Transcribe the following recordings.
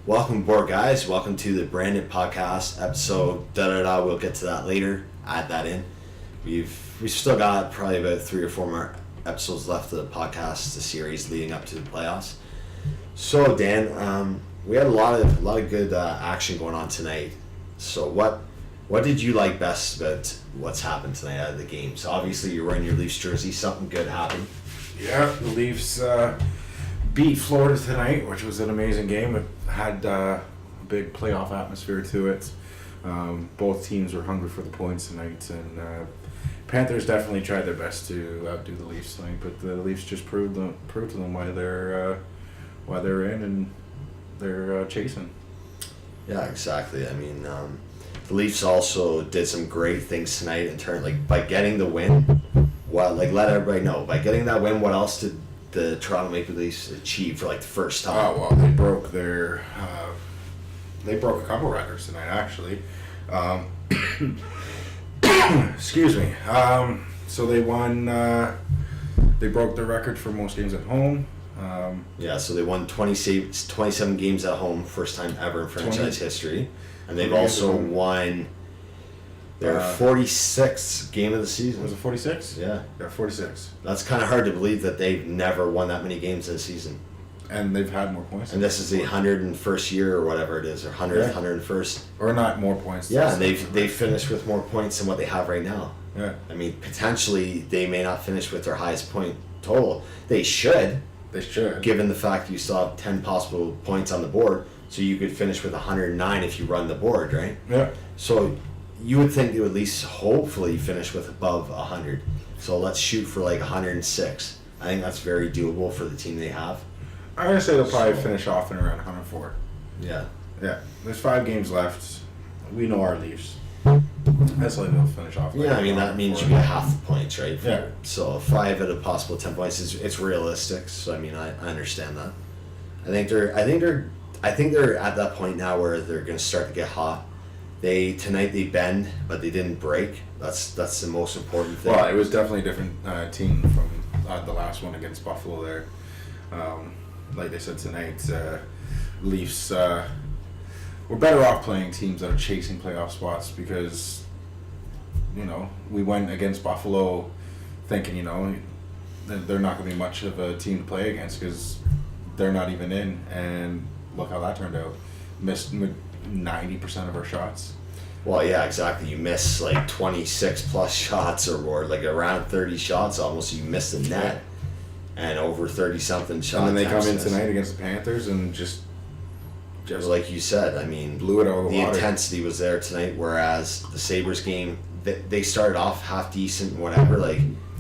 Welcome aboard, guys. Welcome to the Branded Podcast episode. We'll get to that later. Add that in. We've still got probably about 3 or 4 more episodes left of the podcast, the series leading up to the playoffs. So, Dan, we had a lot of good action going on tonight. So, what did you like best about what's happened tonight out of the games? Obviously, you're wearing your Leafs jersey. Something good happened. Yeah, the Leafs beat Florida tonight, which was an amazing game. It had a big playoff atmosphere to it. Both teams were hungry for the points tonight, and Panthers definitely tried their best to outdo the Leafs tonight. But the Leafs just proved to them why they're in and they're chasing. Yeah, exactly. I mean, the Leafs also did some great things tonight in turn, by getting the win. Well, let everybody know, by getting that win, what else did the Toronto Maple Leafs achieve for the first time? Oh well, they broke a couple records tonight actually. Excuse me. So they won. They broke the record for most games at home. So they won 27 games at home, first time ever in franchise history, and they've also won their 46th game of the season. Was it 46? Yeah, 46. That's kind of hard to believe that they've never won that many games in a season. And they've had more points. And this is the 101st year or whatever it is, or 100th, 101st. Or not more points. Yeah, and they've finished with more points than what they have right now. Yeah. I mean, potentially they may not finish with their highest point total. They should. They should. Given the fact you still have 10 possible points on the board, so you could finish with 109 if you run the board, right? Yeah. So you would think they would at least hopefully finish with above 100. So let's shoot for 106. I think that's very doable for the team they have. I'm going to say they'll probably finish off in around 104. Yeah. Yeah. There's 5 games left. We know our Leafs. That's like they'll finish off. Yeah, I mean, that means you get half the points, right? Yeah. So 5 out of possible 10 points it's realistic. So I mean, I understand that. I think they're at that point now where they're going to start to get hot. Tonight they bend, but they didn't break. That's the most important thing. Well, it was definitely a different team from the last one against Buffalo there. Like they said tonight, Leafs were better off playing teams that are chasing playoff spots because, we went against Buffalo thinking, they're not going to be much of a team to play against because they're not even in. And look how that turned out. Missed 90% of our shots. Well, yeah, exactly. You miss 26 plus shots or more, around 30 shots almost. You miss the net. And over 30-something shots. And then they come in tonight against the Panthers and just like you said, I mean, blew it out of the water. The intensity was there tonight, whereas the Sabres game, they started off half decent and whatever.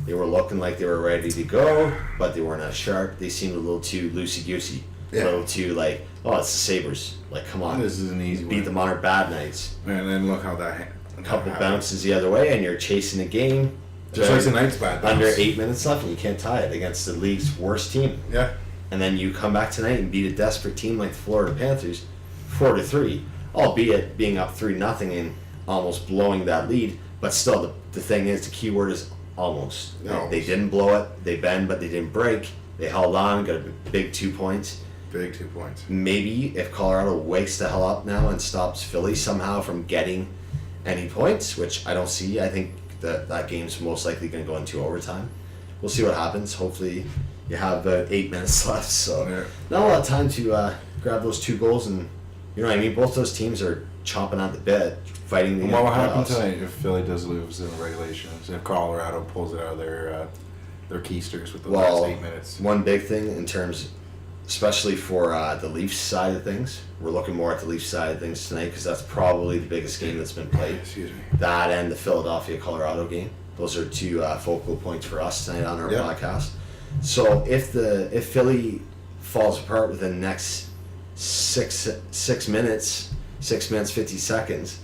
They were looking like they were ready to go, but they weren't as sharp. They seemed a little too loosey-goosey. Yeah. A little too it's the Sabres. Come on. This is an easy beat them on our bad nights. And then look how a couple bounces the other way, and you're chasing the game. Just like tonight's bad bounce. Under 8 minutes left, and you can't tie it against the league's worst team. Yeah. And then you come back tonight and beat a desperate team like the Florida Panthers, 4-3, albeit being up 3-0 and almost blowing that lead. But still, the thing is, the key word is almost. Almost. They didn't blow it. They bend, but they didn't break. They held on, got a big 2 points. Big 2 points. Maybe if Colorado wakes the hell up now and stops Philly somehow from getting any points, which I don't see. I think that game's most likely going to go into overtime. We'll see what happens. Hopefully you have about 8 minutes left, so not a lot of time to grab those 2 goals, and you know what I mean? Both those teams are chomping at the bit, fighting the What will happen tonight if Philly does lose in the regulations? If Colorado pulls it out of their keisters with the last 8 minutes? One big thing in terms, especially for the Leafs side of things, we're looking more at the Leafs side of things tonight because that's probably the biggest game that's been played. Excuse me. That and the Philadelphia-Colorado game. Those are 2 focal points for us tonight on our podcast. So if Philly falls apart within the next 6 minutes, 50 seconds,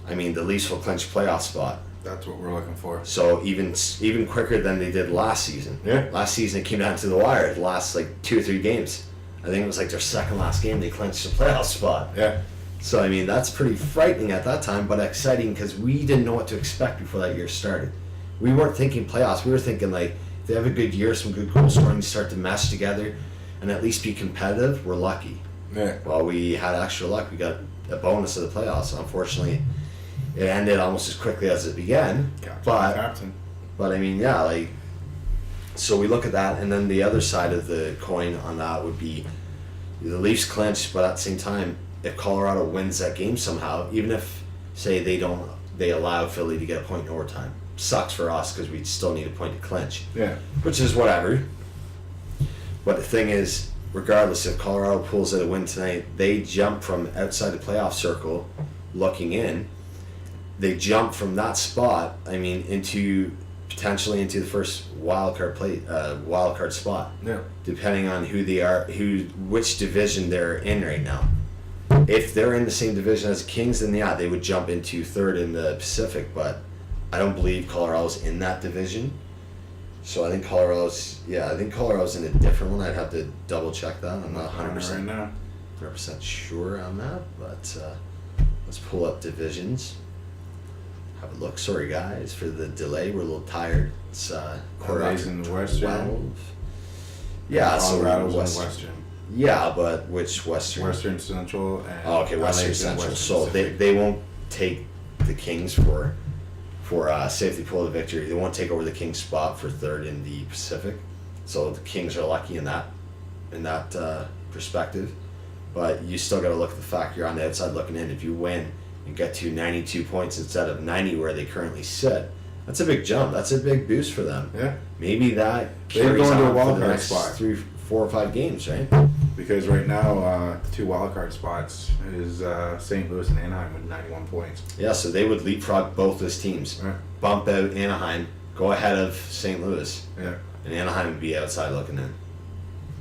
I mean, the Leafs will clinch playoff spot. That's what we're looking for. So even quicker than they did last season. Yeah. Last season it came down to the wire. The last 2 or 3 games. I think it was their second last game they clinched the playoff spot. Yeah. So I mean that's pretty frightening at that time, but exciting because we didn't know what to expect before that year started. We weren't thinking playoffs. We were thinking if they have a good year, some good goal scoring, start to mesh together, and at least be competitive. We're lucky. Yeah. Well, we had extra luck. We got a bonus of the playoffs. Unfortunately, it ended almost as quickly as it began. Captain. But I mean, yeah, like, so we look at that, and then the other side of the coin on that would be the Leafs clinch, but at the same time, if Colorado wins that game somehow, even if, say, they allow Philly to get a point in overtime, sucks for us because we still need a point to clinch. Yeah. Which is whatever. But the thing is, regardless, if Colorado pulls out a win tonight, they jump from outside the playoff circle, looking in. They jump from that spot, potentially into the first wild card spot. Yeah. Depending on who they are, which division they're in right now. If they're in the same division as the Kings, then yeah, they would jump into third in the Pacific. But I don't believe Colorado's in that division. So I think Colorado's in a different one. I'd have to double check that. I'm not 100% sure on that. But let's pull up divisions. Have a look. Sorry guys for the delay. We're a little tired. It's quarter after in the Western. 12. Yeah, Colorado's in Western. Yeah, but which Western? Western Central. And Western Central. So they won't take the Kings for say if they pull the victory. They won't take over the Kings spot for third in the Pacific. So the Kings are lucky in that perspective. But you still got to look at the fact you're on the outside looking in. If you win and get to 92 points instead of 90 where they currently sit, that's a big jump. That's a big boost for them. Yeah. Maybe that they're carries going to a on wild for the card next spot. 3, 4, or 5 games, right? Because right now, the 2 wildcard spots is St. Louis and Anaheim with 91 points. Yeah, so they would leapfrog both those teams. Right. Bump out Anaheim, go ahead of St. Louis. Yeah. And Anaheim would be outside looking in.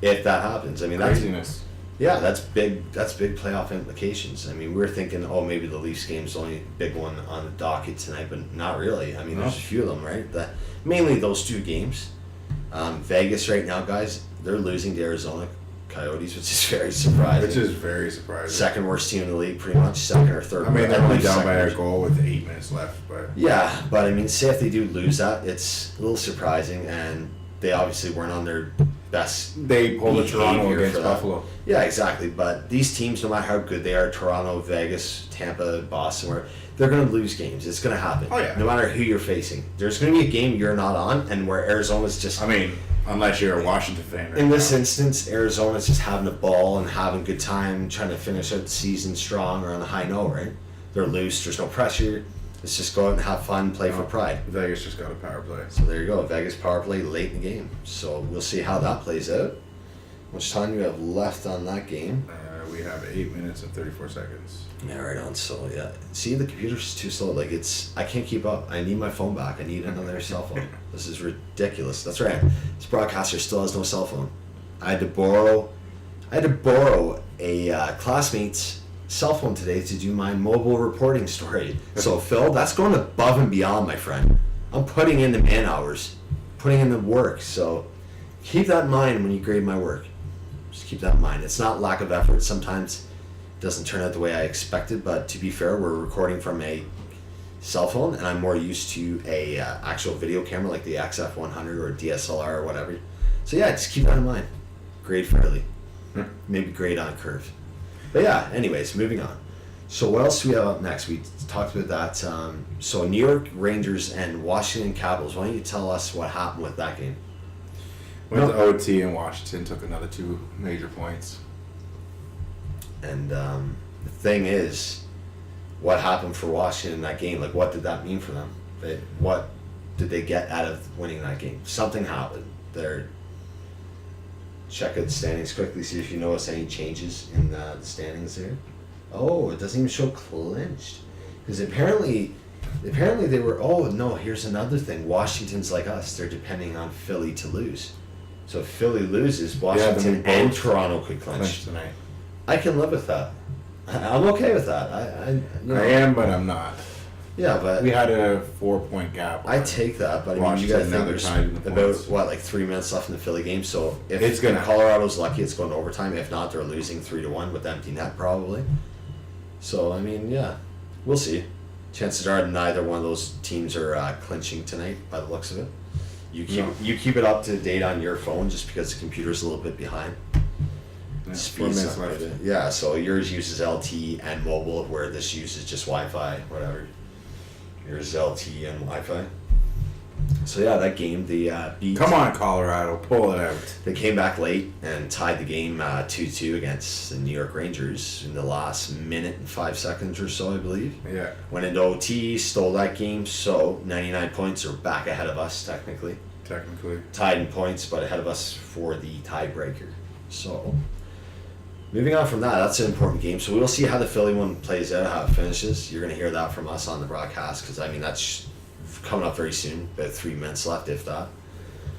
If that happens. I mean, Craziness. that's big playoff implications. I mean, we're thinking, maybe the Leafs game's the only big one on the docket tonight, but not really. I mean, there's a few of them, right? Mainly those 2 games. Vegas right now, guys, they're losing to Arizona Coyotes, which is very surprising. Second worst team in the league, pretty much. Second or third. I mean, they're only down by a goal with 8 minutes left, but yeah, but I mean, say if they do lose that, it's a little surprising, and they obviously weren't on their best. They pulled the Toronto against Buffalo. Yeah, exactly. But these teams, no matter how good they are, Toronto, Vegas, Tampa, Boston, they're going to lose games. It's going to happen. Oh yeah. No matter who you're facing, there's going to be a game you're not on, and where Arizona's just. I mean, unless you're a Washington fan. In this instance, Arizona's just having a ball and having a good time, trying to finish out the season strong or on a high note, right? They're loose. There's no pressure. Let's just go out and have fun, play for pride. Vegas just got a power play. So there you go. Vegas power play late in the game. So we'll see how that plays out. How much time do we have left on that game? We have 8 minutes and 34 seconds. Yeah, right on. So yeah, see, the computer's too slow. Like I can't keep up. I need my phone back. I need another cell phone. This is ridiculous. That's right. This broadcaster still has no cell phone. I had to borrow a classmate's cell phone today to do my mobile reporting story. So Phil, that's going above and beyond, my friend. I'm putting in the man hours, putting in the work. So keep that in mind when you grade my work. Just keep that in mind. It's not lack of effort. Sometimes it doesn't turn out the way I expected, but to be fair, we're recording from a cell phone, and I'm more used to a actual video camera like the XF100 or DSLR or whatever. So yeah, just keep that in mind. Grade fairly. Maybe grade on a curve. But yeah, anyways, moving on. So what else do we have up next? We talked about that. So New York Rangers and Washington Capitals. Why don't you tell us what happened with that game? Went to OT and Washington took another 2 major points. And the thing is, what happened for Washington in that game? Like, what did that mean for them? What did they get out of winning that game? Something happened. Check out the standings quickly, see if you notice any changes in the standings there. Oh, it doesn't even show clinched. Because apparently they were, here's another thing. Washington's like us. They're depending on Philly to lose. So if Philly loses, Washington and Toronto could clinch tonight. I can live with that. I'm okay with that. I am, but I'm not. Yeah, but we had a 4-point gap. I take that, but I mean, you got to think there's about 3 minutes left in the Philly game. So if Colorado's lucky, it's going to overtime. If not, they're losing 3-1 with empty net probably. So I mean, yeah, we'll see. Chances are neither one of those teams are clinching tonight by the looks of it. You keep it up to date on your phone just because the computer's a little bit behind. 4 speeds. minutes left. Yeah, so yours uses LT and mobile, where this uses just Wi-Fi, whatever. Yours is LT and Wi-Fi. So yeah, that game, they beat... Come on, Colorado, pull it out. They came back late and tied the game 2-2 against the New York Rangers in the last minute and 5 seconds or so, I believe. Yeah. Went into OT, stole that game, so 99 points are back ahead of us, technically. Tied in points, but ahead of us for the tiebreaker. So, moving on from that, that's an important game. So we'll see how the Philly one plays out, how it finishes. You're going to hear that from us on the broadcast, because, I mean, that's coming up very soon. About 3 minutes left, if that.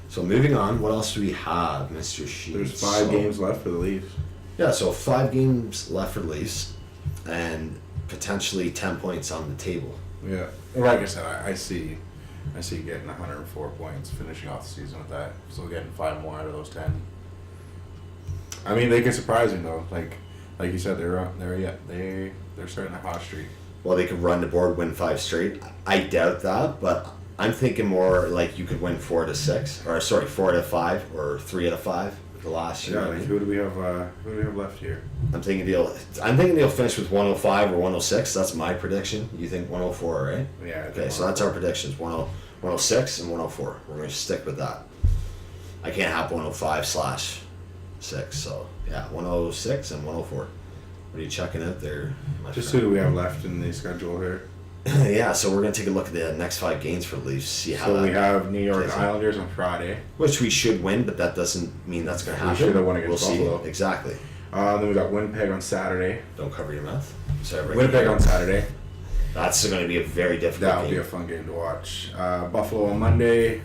So moving on, what else do we have, Mr. Sheets? There's 5 games left for the Leafs. Yeah, so 5 games left for the Leafs, and potentially 10 points on the table. Yeah. Like I said, I see getting 104 points, finishing off the season with that. So getting 5 more out of those 10. I mean, they could surprise me though. Like you said, they're starting a hot streak. Well, they could run the board, win 5 straight. I doubt that, but I'm thinking more like you could win 4 out of 6, or sorry, 4 out of 5, or 3 out of 5 the last year. Yeah, like who do we have left here? I'm thinking they'll finish with 105 or 106. That's my prediction. You think 104, right? Yeah. Okay, so that's our predictions: 106 and 104. We're going to stick with that. I can't have 105/6. So yeah, 106 and 104. What are you checking out there? Just who do we have left in the schedule here? Yeah, so we're going to take a look at the next 5 games for the Leafs, see how. So we have New York Islanders on Friday, which we should win, but that doesn't mean that's going to happen. We should have won against Buffalo. See. Exactly. Then we got Winnipeg on Saturday. Don't cover your mouth. Sorry, Winnipeg on Saturday. That's going to be a very difficult game. That'll be a fun game to watch. Buffalo on Monday,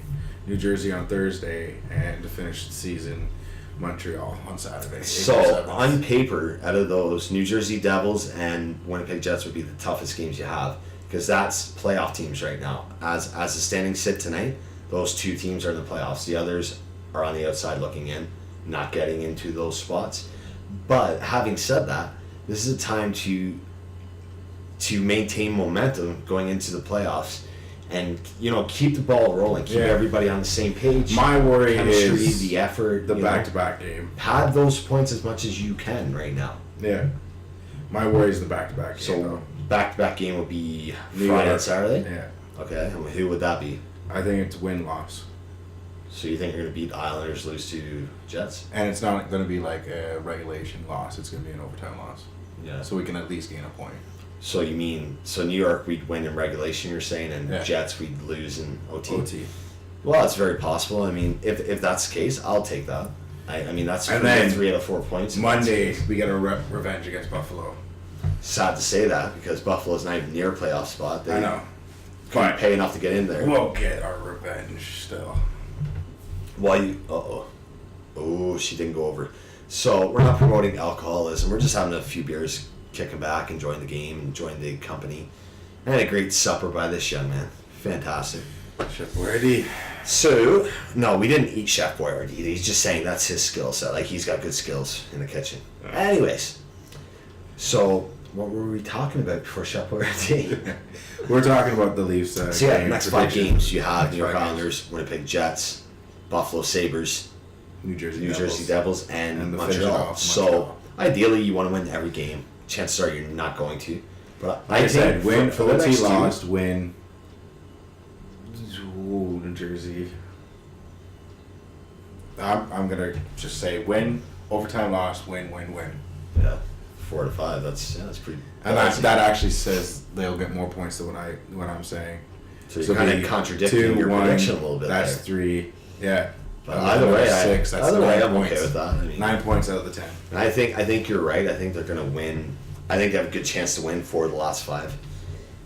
New Jersey on Thursday, and to finish the season, Montreal on Saturday. So, on paper, out of those, New Jersey Devils and Winnipeg Jets would be the toughest games you have, because that's playoff teams right now. As the standings sit tonight, those 2 teams are in the playoffs. The others are on the outside looking in, not getting into those spots. But having said that, this is a time to maintain momentum going into the playoffs, and keep the ball rolling, keep everybody on the same page. My worry chemistry, is the effort, the back-to-back game. Pad those points as much as you can right now. Yeah, my worry is the back-to-back game. So back-to-back game would be Friday and Saturday. Yeah. Okay, and who would that be? I think it's win-loss. So you think you're going to beat Islanders, lose to Jets? And it's not going to be like a regulation loss. It's going to be an overtime loss. Yeah. So we can at least gain a point. So you mean, New York we'd win in regulation, you're saying, and Jets we'd lose in OT? Well, that's very possible. I mean, if that's the case, I'll take that. I mean, that's 3 out of 4 points. Monday, we get a revenge against Buffalo. Sad to say that, because Buffalo's not even near a playoff spot. I know. Couldn't pay enough to get in there. We'll get our revenge still. Oh, she didn't go over. So we're not promoting alcoholism. We're just having a few beers, kicking back, enjoying the game, enjoying the company. I had a great supper by this young man. Fantastic. Chef Boyardee. So, no, we didn't eat Chef Boyardee. He's just saying that's his skill set. Like, he's got good skills in the kitchen. Anyways, so what were we talking about before Chef Boyardee? We're talking about the Leafs. So yeah, next 5 games you have New York Islanders, Winnipeg Jets, Buffalo Sabres, New Jersey Devils, and Montreal. So ideally, you want to win every game. Chances are you're not going to. But like I said, win, for the next lost, win. Ooh, New Jersey. I'm gonna just say win, overtime loss, win. Yeah, 4 to 5. That's pretty. And that actually says they'll get more points than what I'm saying. So you're kind of contradicting your prediction a little bit. That's there. 3. Yeah. But either way, 6. That's I'm 9 okay with that. I mean, 9 points out of the 10. And I think you're right. I think they're going to win. I think they have a good chance to win 4 of the last 5.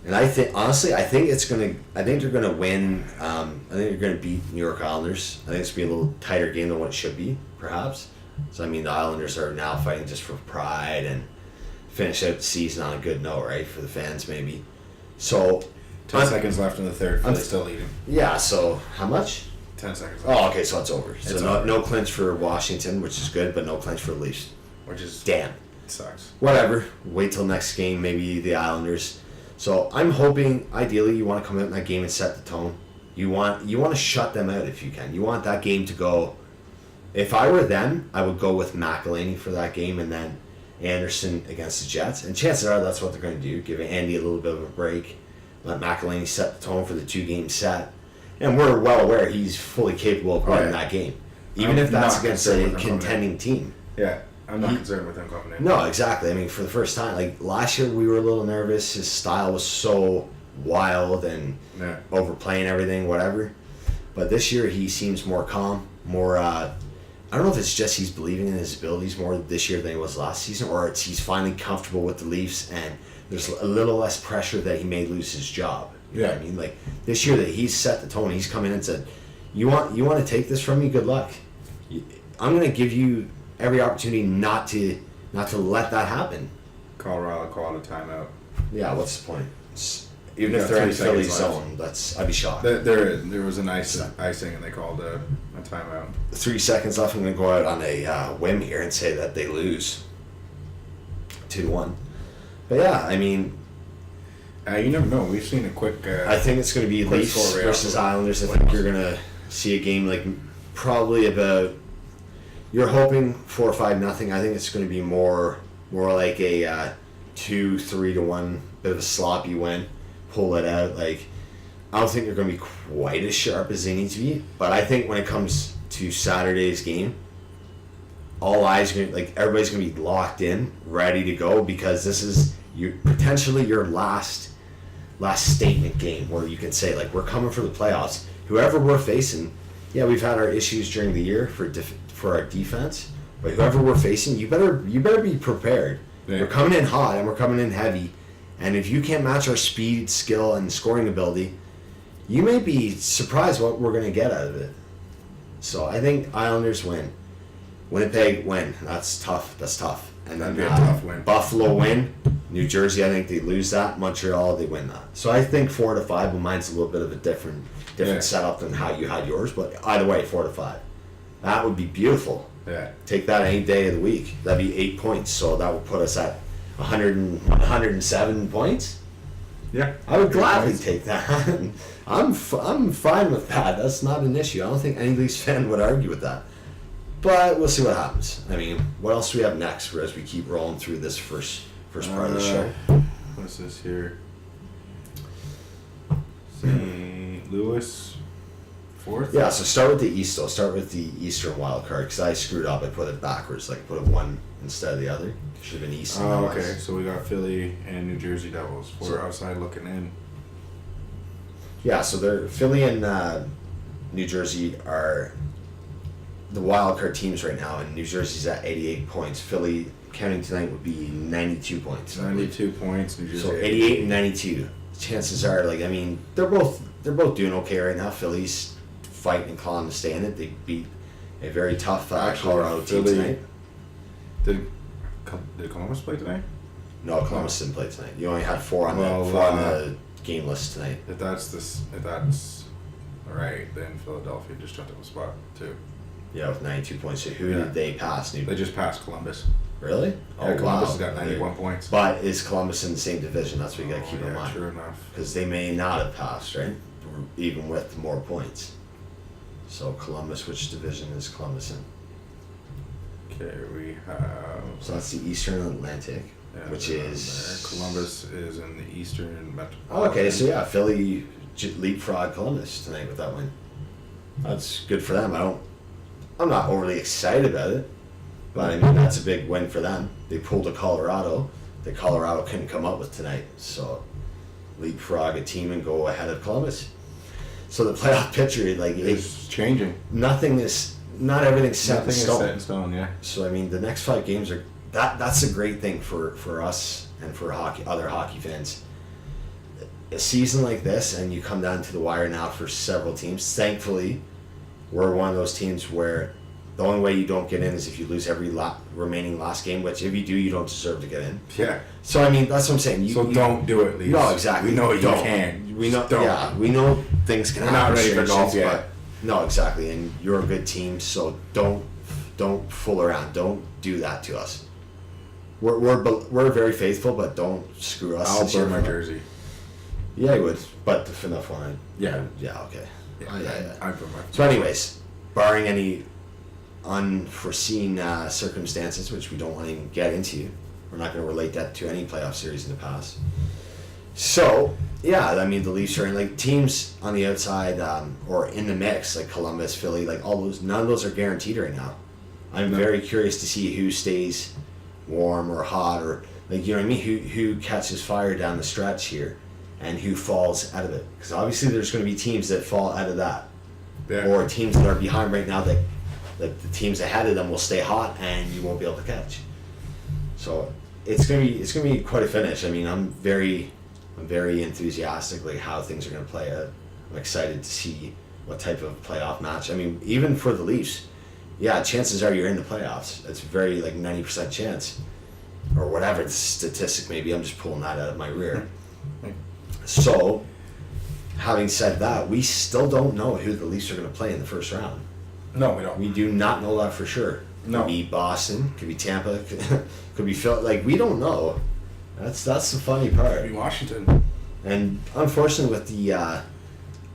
And I think they're going to win. I think they're going to beat New York Islanders. I think it's going to be a little tighter game than what it should be, perhaps. So I mean, the Islanders are now fighting just for pride and finish out the season on a good note, right, for the fans maybe. So 10 seconds left in the third. Philly's still leading. Yeah. So how much? 10 seconds left. Oh, okay. So it's over. So no clinch for Washington, which is good, but no clinch for the Leafs. Which is damn. It sucks. Whatever. Wait till next game. Maybe the Islanders. So I'm hoping, ideally, you want to come out in that game and set the tone. You want to shut them out if you can. You want that game to go If I were them, I would go with McElhaney for that game and then Anderson against the Jets. And chances are that's what they're going to do, give Andy a little bit of a break, let McElhaney set the tone for the 2-game set. And we're well aware he's fully capable of winning that game, even if that's against a contending team. Yeah, I'm not concerned with him coming in. No, exactly. I mean, for the first time, like last year we were a little nervous. His style was so wild and overplaying everything, whatever. But this year he seems more calm, more... I don't know if it's just he's believing in his abilities more this year than he was last season, or it's he's finally comfortable with the Leafs and there's a little less pressure that he may lose his job. You know what I mean? Like this year that he's set the tone, he's come in and said, you want to take this from me? Good luck. I'm going to give you every opportunity not to let that happen. Colorado called a timeout. Yeah, what's the point? Even if they're in Philly's zone, I'd be shocked. There was an icing and they called a timeout. 3 seconds left. I'm going to go out on a whim here and say that they lose 2-1. But yeah, I mean, you never know. We've seen a quick. I think it's going to be Leafs versus Islanders. I think you're going to see a game like probably about. You're hoping 4 or 5-0. I think it's going to be more like a 2-3-1, bit of a sloppy win. Pull it out. Like I don't think they're going to be quite as sharp as they need to be. But I think when it comes to Saturday's game, all eyes are going to, everybody's going to be locked in, ready to go, because this is potentially your last statement game where you can say we're coming for the playoffs. Whoever we're facing, we've had our issues during the year for our defense, but whoever we're facing, you better be prepared. Yeah. We're coming in hot and we're coming in heavy, and if you can't match our speed, skill, and scoring ability, you may be surprised what we're going to get out of it. So I think Islanders win. Winnipeg win. That's tough. And then that'd be a tough win. Buffalo win. New Jersey, I think they lose that. Montreal, they win that. So I think 4-5. But mine's a little bit of a different setup than how you had yours. But either way, 4-5. That would be beautiful. Yeah. Take that any day of the week. That'd be 8 points. So that would put us at 107 points. Yeah. I would gladly take that. I'm fine with that. That's not an issue. I don't think any Leafs fan would argue with that. But we'll see what happens. I mean, what else do we have next as we keep rolling through this first part of the show? What's this here? St. Louis, 4th? Yeah, so start with the East, though. Start with the Eastern wild card, because I screwed up. I put it backwards. Put it one instead of the other. Should have been East. Oh, okay. So we got Philly and New Jersey Devils. We're outside looking in. Yeah, so they're Philly and New Jersey are the wild card teams right now, and New Jersey's at 88 points. Philly, counting tonight, would be 92 points. 92 points. New Jersey. So 88 and 92. Chances are, they're both doing okay right now. Philly's fighting and clawing to stay in it. They beat a very tough Colorado team tonight. Did Columbus play tonight? No, Columbus didn't play tonight. You only had four on the game list tonight. If that's right, then Philadelphia just jumped up a spot too. Yeah, with 92 points. So who did they pass? They just passed Columbus. Really? Yeah, Columbus has got 91 points. But is Columbus in the same division? That's what you got to keep in mind. True enough. Because they may not have passed, right? Even with more points. So Columbus, which division is Columbus in? Okay, we have... So that's the Eastern Atlantic, which is... Columbus is in the Eastern Metropolitan. Oh, okay, so yeah, Philly leapfrog Columbus tonight with that win. That's good for them. I'm not overly excited about it, but I mean, that's a big win for them. They pulled a Colorado that Colorado couldn't come up with tonight. So leapfrog a team and go ahead of Columbus. So the playoff picture, it's changing. Not everything's set in stone. Is set in stone, yeah. So I mean, the next 5 games are that's a great thing for us and for other hockey fans. A season like this, and you come down to the wire now for several teams. Thankfully, we're one of those teams where the only way you don't get in is if you lose every remaining last game, which if you do, you don't deserve to get in. Yeah. So I mean, that's what I'm saying. Don't do it, Leafs. No, exactly. We know you can. We know. Don't. Yeah, we know things can We're happen. not ready for golf yet. No, exactly. And you're a good team, so don't fool around. Don't do that to us. We're very faithful, but don't screw us. I'll burn my jersey. Yeah, I would. But the FNUF one, yeah. Yeah, okay. Yeah. Yeah. I burn my. So, anyways, barring any unforeseen circumstances, which we don't want to even get into. We're not going to relate that to any playoff series in the past. So, yeah, I mean, the Leafs are in, like, teams on the outside or in the mix, like Columbus, Philly, like all those, none of those are guaranteed right now. I'm very curious to see who stays warm or hot or, like, you know what I mean, who catches fire down the stretch here and who falls out of it. Because obviously there's going to be teams that fall out of that. Yeah. Or teams that are behind right now that the teams ahead of them will stay hot and you won't be able to catch. So it's gonna be quite a finish. I mean, I'm very enthusiastic like how things are gonna play out. I'm excited to see what type of playoff match. I mean, even for the Leafs, yeah, chances are you're in the playoffs. It's very like 90% chance, or whatever the statistic may be. I'm just pulling that out of my rear. So, having said that, we still don't know who the Leafs are going to play in the first round. No, we don't. We do not know that for sure. No. Could be Boston, could be Tampa, could be Philly. Like, we don't know. That's the funny part. Could be Washington. And unfortunately, with the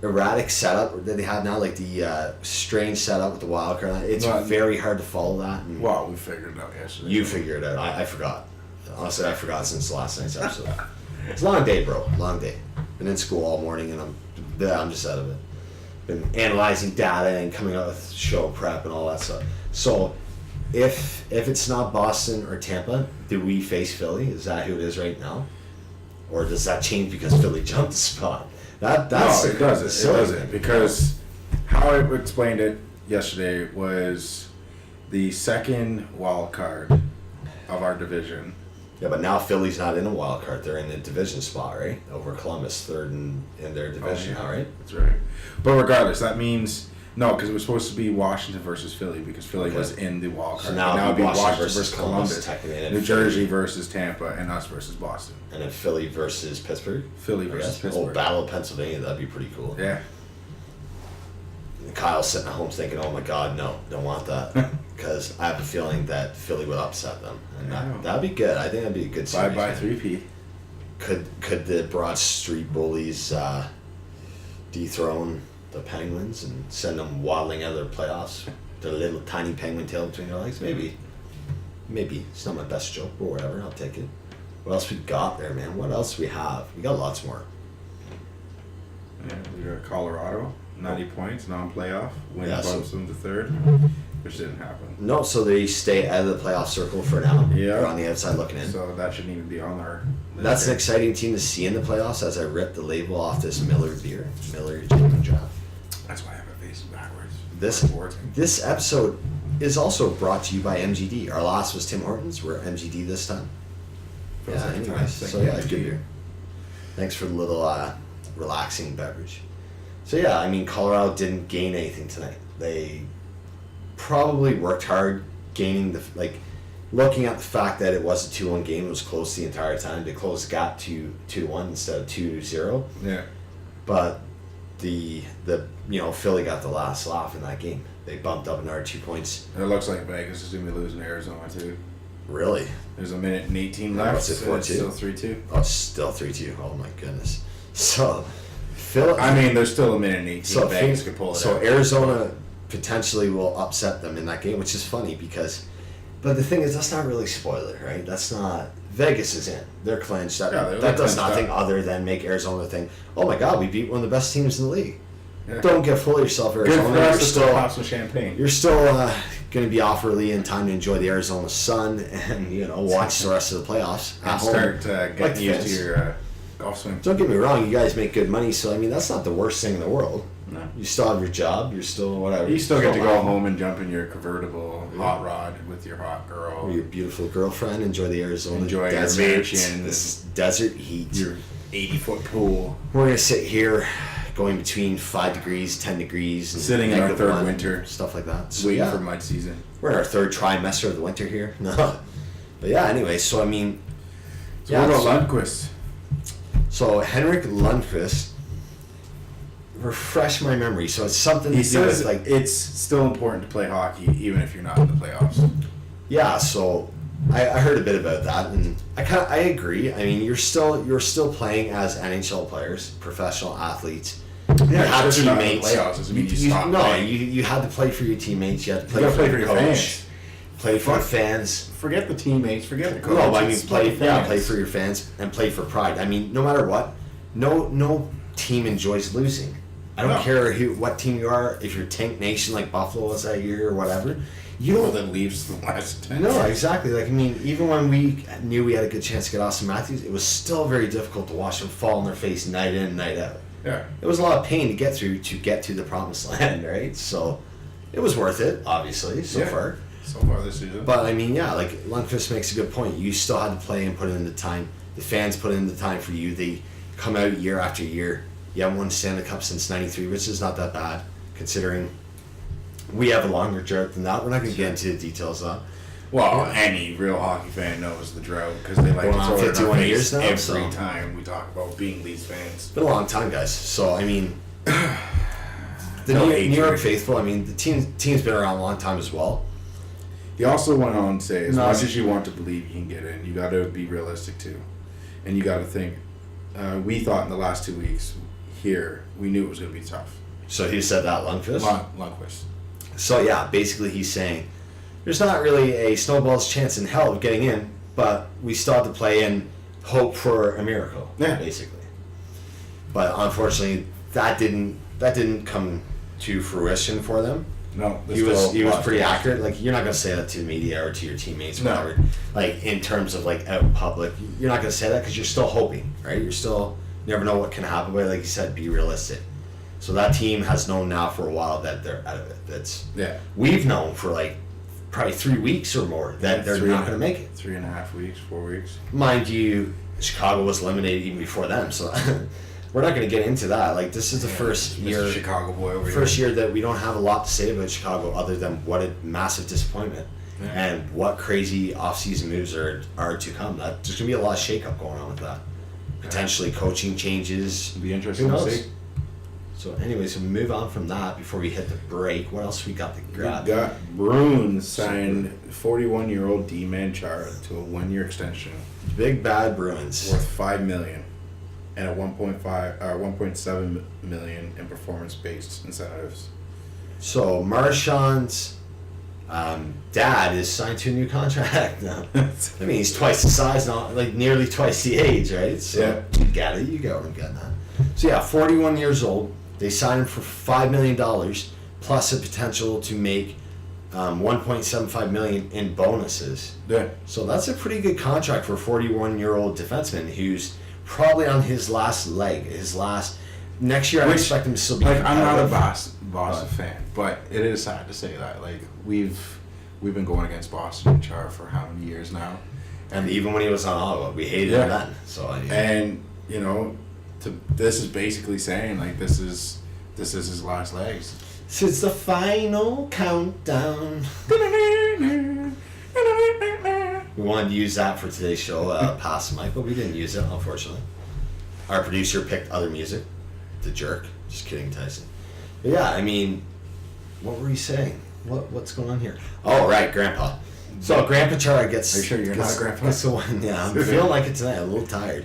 erratic setup that they have now, like the strange setup with the wild card, it's very hard to follow that. And well, we figured it out yesterday. You figured it out. I forgot. Honestly, I forgot since last night's episode. It's a long day, bro. Long day. Been in school all morning, and I'm just out of it. Been analyzing data and coming up with show prep and all that stuff. So, if it's not Boston or Tampa, do we face Philly? Is that who it is right now, or does that change because Philly jumped the spot? That's no, it doesn't. It doesn't, because how I explained it yesterday was the second wild card of our division. Yeah, but now Philly's not in a wild card. They're in a division spot, right? Over Columbus, third in their division now, right? That's right. But regardless, that means no, because it was supposed to be Washington versus Philly because Philly was in the wild card. So now it'd be Washington versus Columbus, New Jersey versus Tampa, and us versus Boston. And then Philly versus Pittsburgh? Philly versus Pittsburgh. Oh, Battle of Pennsylvania, that'd be pretty cool. Yeah. And Kyle's sitting at home thinking, oh my God, no, don't want that. Because I have a feeling that Philly would upset them. And that'd be good. I think that'd be a good series. Bye-bye 3P. Could the Broad Street Bullies dethrone the Penguins and send them waddling out of their playoffs? Their little tiny penguin tail between their legs? Maybe. It's not my best joke, but whatever. I'll take it. What else we got there, man? What else we have? We got lots more. Yeah, we got Colorado, 90 points, non-playoff. Win bumps them to third, which didn't happen. No, so they stay out of the playoff circle for now. Yeah. They're on the outside looking in. So that shouldn't even be on our list. That's an exciting team to see in the playoffs as I rip the label off this Miller beer. Miller Genuine Draft. That's why I have it facing backwards. This episode is also brought to you by MGD. Our last was Tim Hortons. We're MGD this time. Yeah, anyways. So yeah, good beer. Thanks for the little relaxing beverage. So yeah, I mean, Colorado didn't gain anything tonight. They probably worked hard gaining looking at the fact that it was a 2-1 game, it was close the entire time. They closed the gap to 2-1 instead of 2-0. Yeah. But the Philly got the last laugh in that game. They bumped up another 2 points. And it looks like Vegas is going to be losing to Arizona too. Really? There's a minute and 18 left. What's it, 4-2? It's still 3-2. Oh, it's still 3-2. Oh my goodness. So, there's still a minute and 18. So Vegas could pull it out. So Arizona potentially will upset them in that game, which is funny because, but the thing is, that's not really spoiler, right? That's not. Vegas is in. They're clinched. That does nothing other than make Arizona think, oh my God, we beat one of the best teams in the league. Yeah. Don't get full of yourself, Arizona. Good for us to still pop some champagne. You're still going to be off early in time to enjoy the Arizona sun and watch the rest of the playoffs and start getting used to your golf swing. Don't get me wrong, you guys make good money, so I mean that's not the worst thing in the world. No. You still have your job. You're still whatever. You still get to go home and jump in your convertible hot rod with your hot girl or your beautiful girlfriend. Enjoy the Arizona enjoy desert, your mansion, this desert heat, your 80-foot pool. We're gonna sit here, going between 5 degrees, 10 degrees, and sitting in our third winter, stuff like that. So, waiting for mud season. We're in our third trimester of the winter here. No, but yeah. Anyway, so I mean, so what about Lundqvist? So Henrik Lundqvist. Refresh my memory. So it's something he says it's still important to play hockey even if you're not in the playoffs. Yeah, so I heard a bit about that, and I agree. I mean, you're still playing as NHL players, professional athletes. Yeah, you had especially not in the teammates. playoffs doesn't mean you stop playing. You had to play for your teammates. You had to play You gotta for play your for your coach. fans. Play for your fans. Forget the teammates. Forget the coach. No, I mean It's play. the Yeah, fans. play for your fans and play for pride. I mean, no matter what, no team enjoys losing. I don't No. care what team you are. If you're Tank Nation like Buffalo was that year or whatever, you Well, don't. then leaves the last 10. No, exactly. Like I mean, even when we knew we had a good chance to get Austin Matthews, it was still very difficult to watch them fall on their face night in, night out. Yeah. It was a lot of pain to get through to get to the promised land, right? So it was worth it, obviously, so far. So far this season. But I mean, yeah, like Lundqvist makes a good point. You still had to play and put in the time. The fans put in the time for you. They come out year after year. You haven't won Stanley Cup since '93, which is not that bad considering we have a longer drought than that. We're not going to get into the details of that. Well, any real hockey fan knows the drought because they like Going to on throw it in 51 our face years now, every so. time we talk about being Leafs fans. It's been a long time, guys. So I mean, the No New age York range. faithful. I mean, the team's been around a long time as well. He also went on to say, as No, much as you want to believe you can get in, you got to be realistic too, and you got to think. We thought in the last 2 weeks here, we knew it was going to be tough. So he said that Lundqvist. Lundqvist. So yeah, basically he's saying there's not really a snowball's chance in hell of getting in, but we still have to play and hope for a miracle. Yeah. Basically. But unfortunately, that didn't come to fruition for them. No, He was pretty accurate. Like you're not gonna say that to the media or to your teammates, or No. whatever. Like in terms of like out in public, you're not gonna say that because you're still hoping, right? You never know what can happen. But like you said, be realistic. So that team has known now for a while that they're out of it. We've known for like probably 3 weeks or more that they're not going to make it. 3.5 weeks, 4 weeks. Mind you, Chicago was eliminated even before them, so we're not going to get into that. Like this is the first Mr. year, Chicago boy over first here. year that we don't have a lot to say about Chicago other than what a massive disappointment and what crazy off-season moves are to come. There's going to be a lot of shakeup going on with that. Potentially coaching changes. It'll be interesting Who to knows? see. So anyways, we move on from that before we hit the break. What else we got to grab? We got Bruins signed 41-year-old D-Man Chara to a 1-year extension Big Bad Bruins. worth $5 million and a 1.7 million in performance-based incentives. So Marchand's dad is signed to a new contract now. I mean, he's twice the size, not like nearly twice the age, right? So you get it. You go and get that. So yeah, 41 years old. They signed him for $5 million plus a potential to make $1.75 million in bonuses. Yeah. So that's a pretty good contract for a 41-year-old defenseman who's probably on his last leg. Next year, I expect him to still be. Like, I'm not a competitive. Boston fan, but it is sad to say that. Like, we've been going against Boston and Chara for how many years now? And even when he was on Ottawa, we hated him then. So and you know, this is basically saying like this is his last legs. Since the final countdown. We wanted to use that for today's show, Pass the Mic, but we didn't use it, unfortunately. Our producer picked other music. The jerk. Just kidding, Tyson. But yeah, I mean, what were you saying? What's going on here? Oh, right, Grandpa. So Grandpa Chara gets... Are you sure you're not Grandpa? Gets the one. Yeah, I'm feeling like it tonight. I'm a little tired.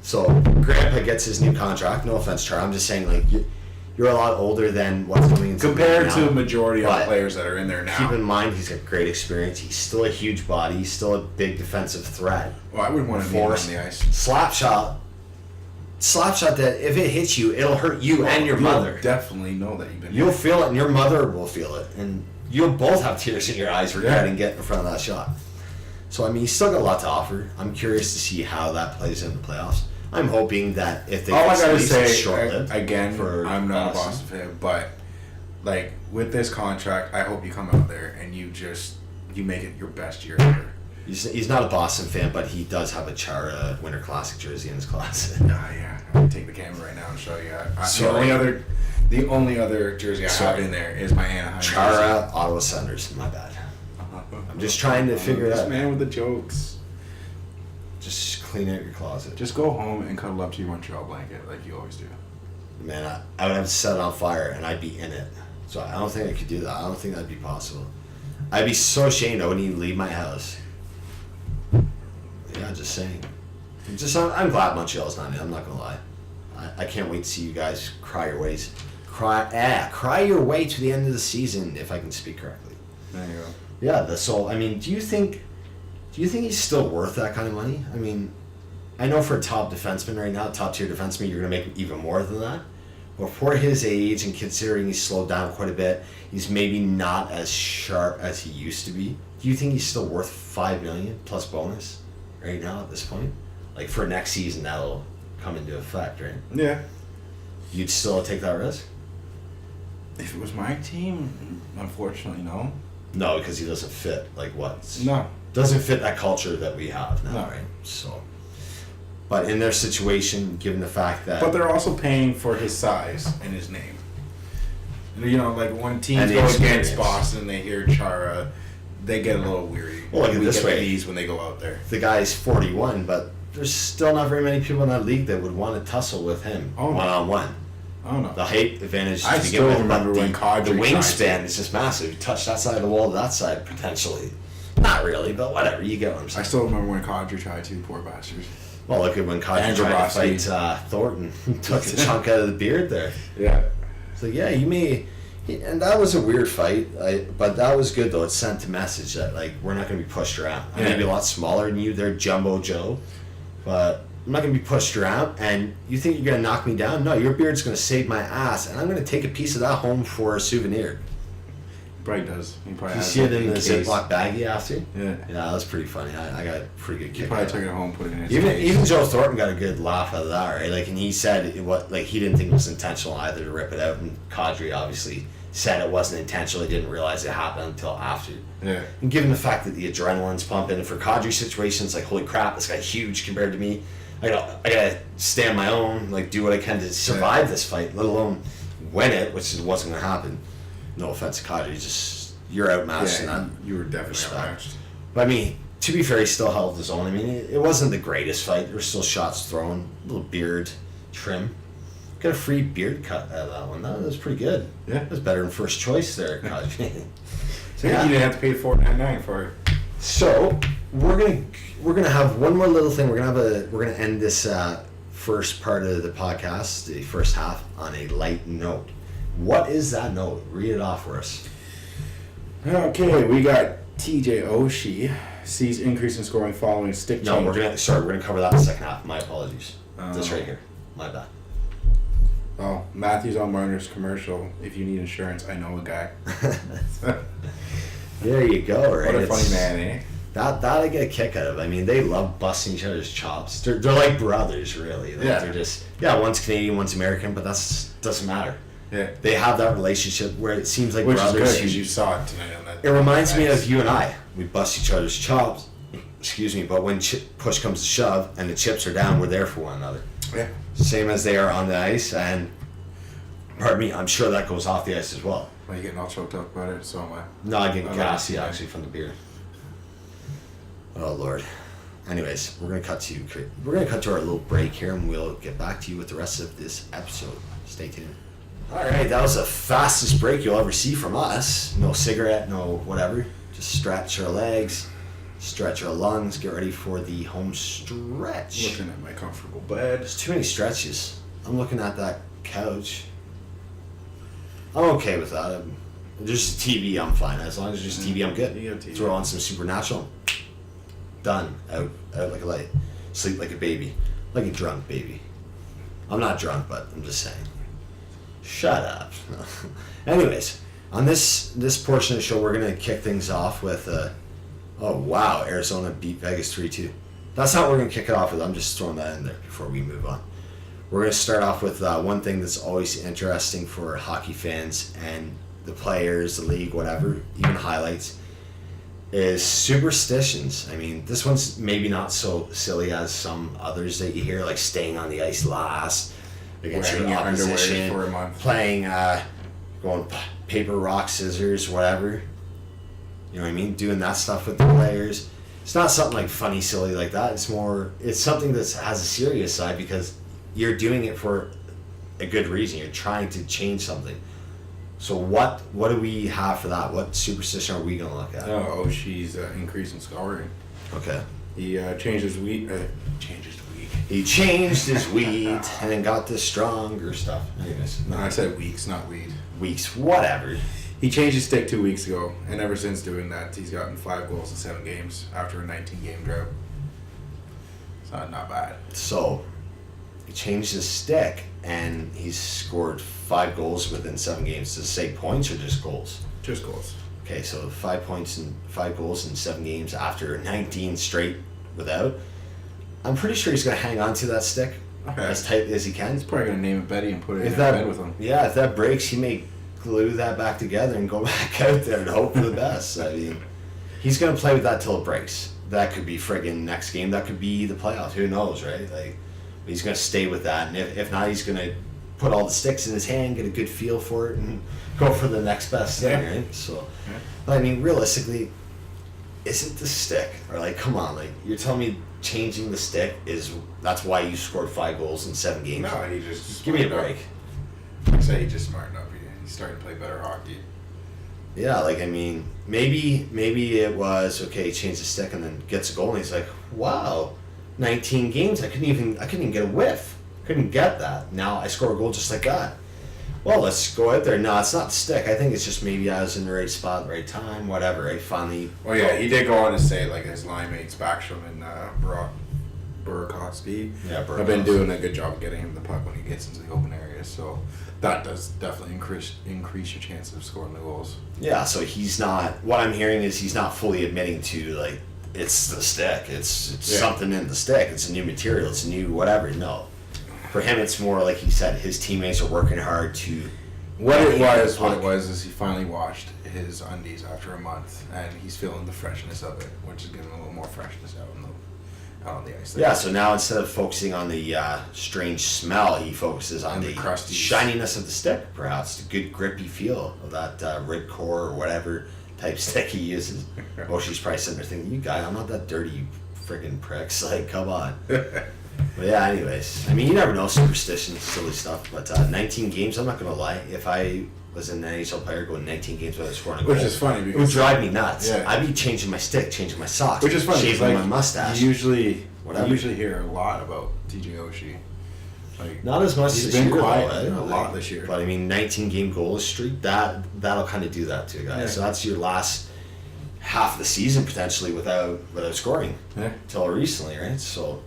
So Grandpa gets his new contract. No offense, Chara. I'm just saying, like, you're a lot older than what's coming into Compared now. to a majority of But the players that are in there now. Keep in mind, he's got great experience. He's still a huge body. He's still a big defensive threat. Well, I wouldn't want to be on the ice. Slap shot that if it hits you, it'll hurt you and your mother. You'll definitely know that you've been You'll hit. feel it, and your mother will feel it, and you'll both have tears in your eyes regretting getting in front of that shot. So I mean, he's still got a lot to offer. I'm curious to see how that plays in the playoffs. I'm hoping that if they All I get gotta released, say, it's short-lived again, for I'm not a Boston. Boston fan, but like with this contract, I hope you come out there and you make it your best year ever. He's not a Boston fan, but he does have a Chara Winter Classic jersey in his closet. Yeah, I can take the camera right now and show you. The only other jersey I have in there is my Anaheim Chara, Ottawa Senators. My bad. I'm just trying to figure it this out. man with the jokes. Just clean out your closet. Just go home and cuddle up to your Montreal blanket like you always do. Man, I would have to set it on fire and I'd be in it. So I don't think I could do that. I don't think that'd be possible. I'd be so ashamed I wouldn't even leave my house. Yeah, just saying. I'm glad Montreal's not in. I'm not gonna lie. I can't wait to see you guys cry your your way to the end of the season, if I can speak correctly. There you go. Yeah. So I mean, do you think he's still worth that kind of money? I mean, I know for a top defenseman right now, top tier defenseman, you're gonna make even more than that. But for his age and considering he's slowed down quite a bit, he's maybe not as sharp as he used to be. Do you think he's still worth $5 million plus bonus right now at this point? Like for next season, that'll come into effect, right? Yeah. You'd still take that risk? If it was my team, unfortunately, no. No, because he doesn't fit. Like what? No. Doesn't fit that culture that we have now, No. right? So. But in their situation, given the fact that... But they're also paying for his size and his name. You know, like when teams And the go experience. against Boston and they hear Chara, they get a little weary. Well, look at We this get way. these when they go out there. The guy's 41, but there's still not very many people in that league that would want to tussle with him Oh, no. one-on-one. Oh no. The height advantage I to begin still with, remember but when Kadri the tried wingspan to. is just massive. You touch that side of the wall to that side, potentially. Not really, but whatever. You get what I'm I saying. still remember when Kadri tried to, poor bastards. Well, look at when Kadri Andrew tried to Rossi. fight Thornton. Took a chunk out of the beard there. Yeah. So yeah, and that was a weird fight, but that was good though. It sent a message that like we're not going to be pushed around. I may be a lot smaller than you, they're Jumbo Joe, but I'm not going to be pushed around. And you think you're going to knock me down? No, your beard's going to save my ass, and I'm going to take a piece of that home for a souvenir. Probably does. He probably You has see it in the case. Ziploc baggie after? Yeah. Yeah, that was pretty funny. I got a pretty good He kick probably out of took it. it home, put it in his Even case. Joe Thornton got a good laugh out of that, right? Like, and he said he didn't think it was intentional either to rip it out, and Kadri obviously said it wasn't intentional. He didn't realize it happened until after. Yeah. And given the fact that the adrenaline's pumping, and for Kadri's situation, it's like, holy crap, this guy's huge compared to me. I gotta stand my own, like do what I can to survive this fight, let alone win it, which wasn't gonna happen. No offense to Kadri, you're outmatched in that. Yeah, you were definitely respect. outmatched. But I mean, to be fair, he still held his own. I mean, it wasn't the greatest fight. There were still shots thrown, little beard trim. Got a free beard cut out of that one. That was pretty good. Yeah. It was better than first choice there, Kadri. So you didn't have to pay $4.99 for it. So we're gonna have one more little thing. We're gonna end this first part of the podcast, the first half, on a light note. What is that note? Read it off for us. Okay, we got TJ Oshie sees increase in scoring following stick No, change. we're gonna cover that in the second half. My apologies. This right here. My bad. Oh, Matthews on Marner's commercial. If you need insurance, I know a guy. There you go. Right. What a funny man, eh? That I get a kick out of. I mean, they love busting each other's chops. They're like brothers, really. Like, Yeah. They're just one's Canadian, one's American, but doesn't matter. Yeah. They have that relationship where it seems like Which is brothers. good who- because you saw it tonight on that. It reminds me of you and I. We bust each other's chops. Excuse me, but when push comes to shove and the chips are down, we're there for one another. Yeah. Same as they are on the ice, and pardon me, I'm sure that goes off the ice as well. Are you getting all choked up about it? So am I. No, I get I gassy like it. actually from the beer. Oh Lord. Anyways, we're gonna cut to our little break here, and we'll get back to you with the rest of this episode. Stay tuned. All right, that was the fastest break you'll ever see from us. No cigarette, no whatever. Just stretch our legs, stretch our lungs, get ready for the home stretch. Looking at my comfortable bed. There's too many stretches. I'm looking at that couch. I'm okay with that. Just TV, I'm fine. As long as there's just TV, I'm good. You got TV. Throw on some Supernatural. Done. Out like a light. Sleep like a baby. Like a drunk baby. I'm not drunk, but I'm just saying. Shut up. Anyways, on this portion of the show, we're going to kick things off with, oh wow, Arizona beat Vegas 3-2. That's not what we're going to kick it off with. I'm just throwing that in there before we move on. We're going to start off with one thing that's always interesting for hockey fans and the players, the league, whatever, even highlights, is superstitions. I mean, this one's maybe not so silly as some others that you hear, like staying on the ice last against Wearing your your underwear opposition, for a month. playing, going paper, rock, scissors, whatever. You know what I mean? Doing that stuff with the players. It's not something like funny, silly like that. It's something that has a serious side because you're doing it for a good reason. You're trying to change something. So what do we have for that? What superstition are we going to look at? Oh, Oshie's increase in scoring. Okay. He changed his weed. He changed his weed and then got the stronger stuff. Anyways, No, I said weeks, not weed. weeks, whatever. He changed his stick 2 weeks ago, and ever since doing that, he's gotten 5 goals in 7 games after a 19-game drought. It's not bad. So he changed his stick and he's scored 5 goals within 7 games. Does it say points or just goals? Just goals. Okay, so 5 points and 5 goals in 7 games after 19 straight without. I'm pretty sure he's gonna hang on to that stick as tightly as he can. He's probably gonna name it Betty and put it in that, bed with him. Yeah, if that breaks, he may glue that back together and go back out there and hope for the best. I mean, he's gonna play with that till it breaks. That could be friggin' next game. That could be the playoffs. Who knows, right? Like, he's gonna stay with that, and if not, he's gonna put all the sticks in his hand, get a good feel for it, and go for the next best thing, right? So, I mean, realistically, is it the stick? Or like, come on, like you're telling me changing the stick that's why you scored 5 goals in 7 games? No, he just give me a break. I say he just smartened up. He's starting to play better hockey. Yeah, like I mean, maybe it was okay. Change the stick and then gets a goal, and he's like, wow, 19 games. I couldn't even get a whiff. Couldn't get that. Now I score a goal just like that. Well, let's go out there. No, it's not the stick. I think it's just maybe I was in the right spot at the right time, whatever. I finally... Well, yeah, he did go on to say, like, his line mates, Backstrom and Burakovsky, have been doing a good job of getting him the puck when he gets into the open areas. So that does definitely increase your chances of scoring the goals. Yeah, so he's not... What I'm hearing is he's not fully admitting to, like, it's the stick. It's something in the stick. It's a new material. It's a new whatever. No. For him, it's more like he said, his teammates are working hard to... What it was is he finally washed his undies after a month, and he's feeling the freshness of it, which is giving him a little more freshness out on the ice. Yeah, so now instead of focusing on the strange smell, he focuses on the shininess of the stick, perhaps. The good grippy feel of that Ribcore or whatever type stick he uses. Oh, she's probably sitting there thinking, you guy, I'm not that dirty, you friggin' pricks. Like, come on. But yeah, anyways, I mean, you never know, superstition, silly stuff. But 19 games, I'm not gonna lie. If I was an NHL player going 19 games without scoring a goal, which is funny because it would drive me nuts. Yeah. I'd be changing my stick, changing my socks, which is funny, shaving like, my mustache. You usually hear a lot about TJ Oshie. Like, not as much he's this been year, quiet though, a lot this year. But I mean, 19 game goal streak, that'll kind of do that to you guys. Yeah. So that's your last half of the season potentially without scoring until recently, right? So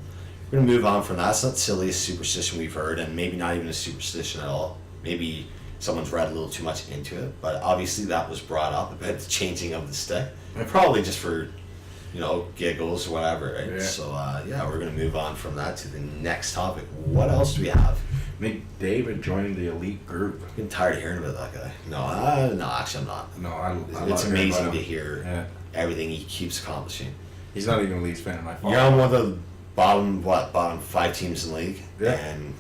we're gonna move on from that. It's not the silliest superstition we've heard, and maybe not even a superstition at all. Maybe someone's read a little too much into it, but obviously that was brought up about the changing of the stick, probably just for giggles or whatever, right? Yeah. So we're gonna move on from that to the next topic. What else do we have? McDavid joining the elite group. I'm getting tired of hearing about that guy. No, actually I'm not. No, it's amazing to hear everything he keeps accomplishing. He's not even a Leafs fan in my phone. You're on one of the bottom 5 teams in the league, and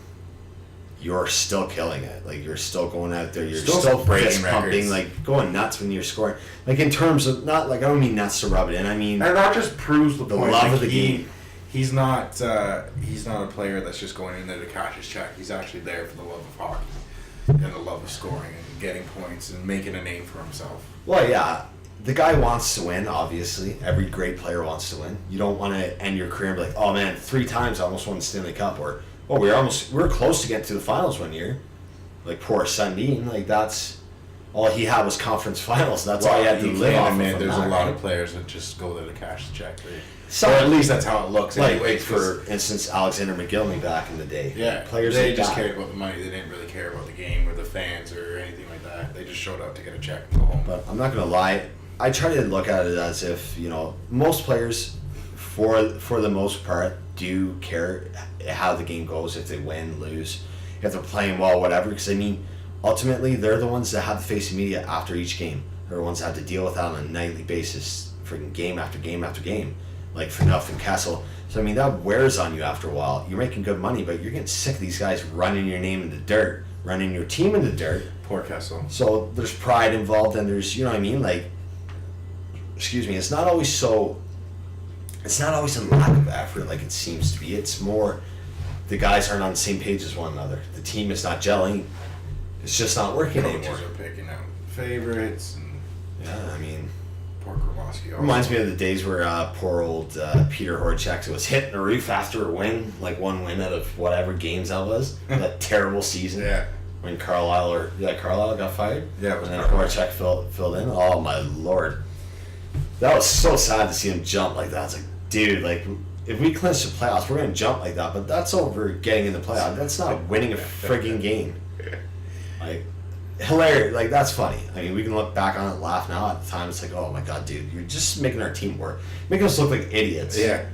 you're still killing it. Like, you're still going out there, you're still fist pumping, like going nuts when you're scoring. Like, in terms of, not like, I don't mean nuts to rub it in, I mean, and that just proves the point. Love of the game. He's not a player that's just going in there to cash his check. He's actually there for the love of hockey and the love of scoring and getting points and making a name for himself. Well, yeah. The guy wants to win, obviously. Every great player wants to win. You don't want to end your career and be like, oh man, 3 times I almost won the Stanley Cup, or we were close to getting to the finals one year. Like poor Sundin, like that's all he had was conference finals. That's all he had to live off of. There's a lot of players that just go there to cash the check. Or at least that's how it looks. Like for instance, Alexander McGillney back in the day. Yeah, players they just cared about the money. They didn't really care about the game or the fans or anything like that. They just showed up to get a check and go home. But I'm not gonna lie. I try to look at it as if, most players, for the most part, do care how the game goes, if they win, lose, if they're playing well, whatever. Because, I mean, ultimately, they're the ones that have to face the media after each game. They're the ones that have to deal with that on a nightly basis, freaking game after game after game, like for nothing Castle. So, I mean, that wears on you after a while. You're making good money, but you're getting sick of these guys running your name in the dirt, running your team in the dirt. Poor Kessel. So, there's pride involved, and there's, like, it's not always a lack of effort like it seems to be. It's more the guys aren't on the same page as one another. The team is not gelling. It's just not working anymore. Coaches are picking out favorites. And yeah, I mean... Poor Grabowski he Reminds me of the days where poor old Peter Horchek was hitting the roof after a win, like one win out of whatever games that was. That terrible season. Yeah. When Carlisle got fired. Yeah, it was and then Horchek filled in. Oh my lord, that was so sad to see him jump like that. It's like, dude, like if we clinch the playoffs, we're gonna jump like that. But that's over getting in the playoffs. That's not winning a frigging game. Like. Hilarious, like that's funny. I mean, we can look back on it, laugh now. At the time, it's like, oh my god, dude, you're just making our team work, making us look like idiots. Yeah,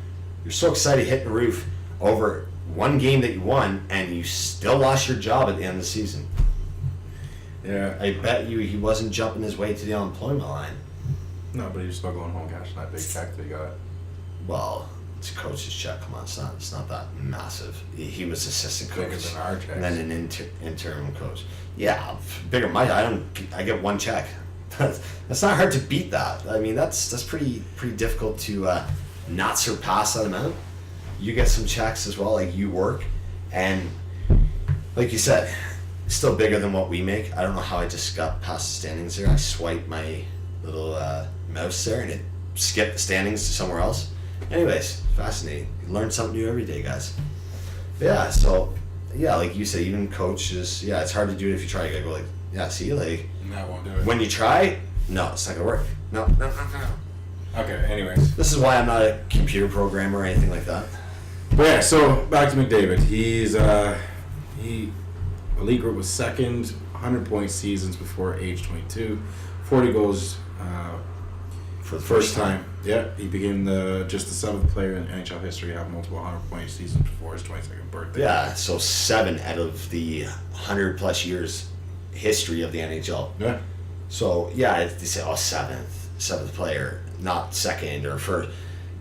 you're so excited hitting the roof over one game that you won, and you still lost your job at the end of the season. Yeah, I bet you he wasn't jumping his way to the unemployment line. No, but he's still going home cashing that big check that he got. Well, it's a coach's check. Come on, it's not that massive. He was assistant coach, Bigger than our checks. and then an interim coach. Yeah, bigger. I get one check. That's not hard to beat that. I mean, that's pretty difficult to not surpass that amount. You get some checks as well, like you work, and like you said, still bigger than what we make. I don't know how I just got past the standings there. I swiped my little mouse there, and it skipped the standings to somewhere else. Anyways, fascinating. You learn something new every day, guys. But yeah, so yeah, like you say, even coaches, yeah, it's hard to do it if you try. You gotta go like, yeah, see, like, that won't do it. When you try, no, it's not gonna work. No. Okay, anyways. This is why I'm not a computer programmer or anything like that. But yeah, so back to McDavid. He's elite group was second, 100-point seasons before age 22, 40 goals for the first time. Yeah, he became just the seventh player in NHL history to have multiple 100-point seasons before his 22nd birthday. Yeah, so 7 out of the 100+ years history of the NHL. Yeah. So yeah, they say seventh player, not second or first.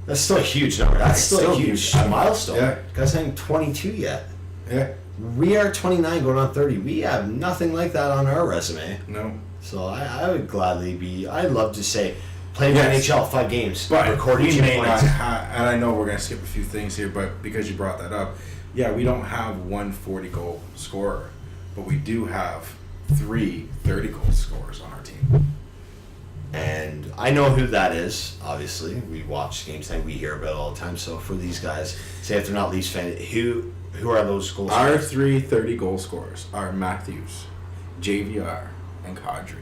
That's still a huge number. That's still a huge milestone. Yeah. Guys ain't 22 yet. Yeah. We are 29 going on 30. We have nothing like that on our resume. No. So I would gladly be. I'd love to say play the NHL 5 games, but recording we may points. not have, and I know we're gonna skip a few things here, but because you brought that up, yeah, we don't have one 40-goal scorer, but we do have 3 30-goal scorers on our team. And I know who that is. Obviously, we watch games and we hear about it all the time. So for these guys, say if they're not Leafs fans, who are those goal scorers? Our 3 30-goal scorers are Matthews, JVR, and Kadri.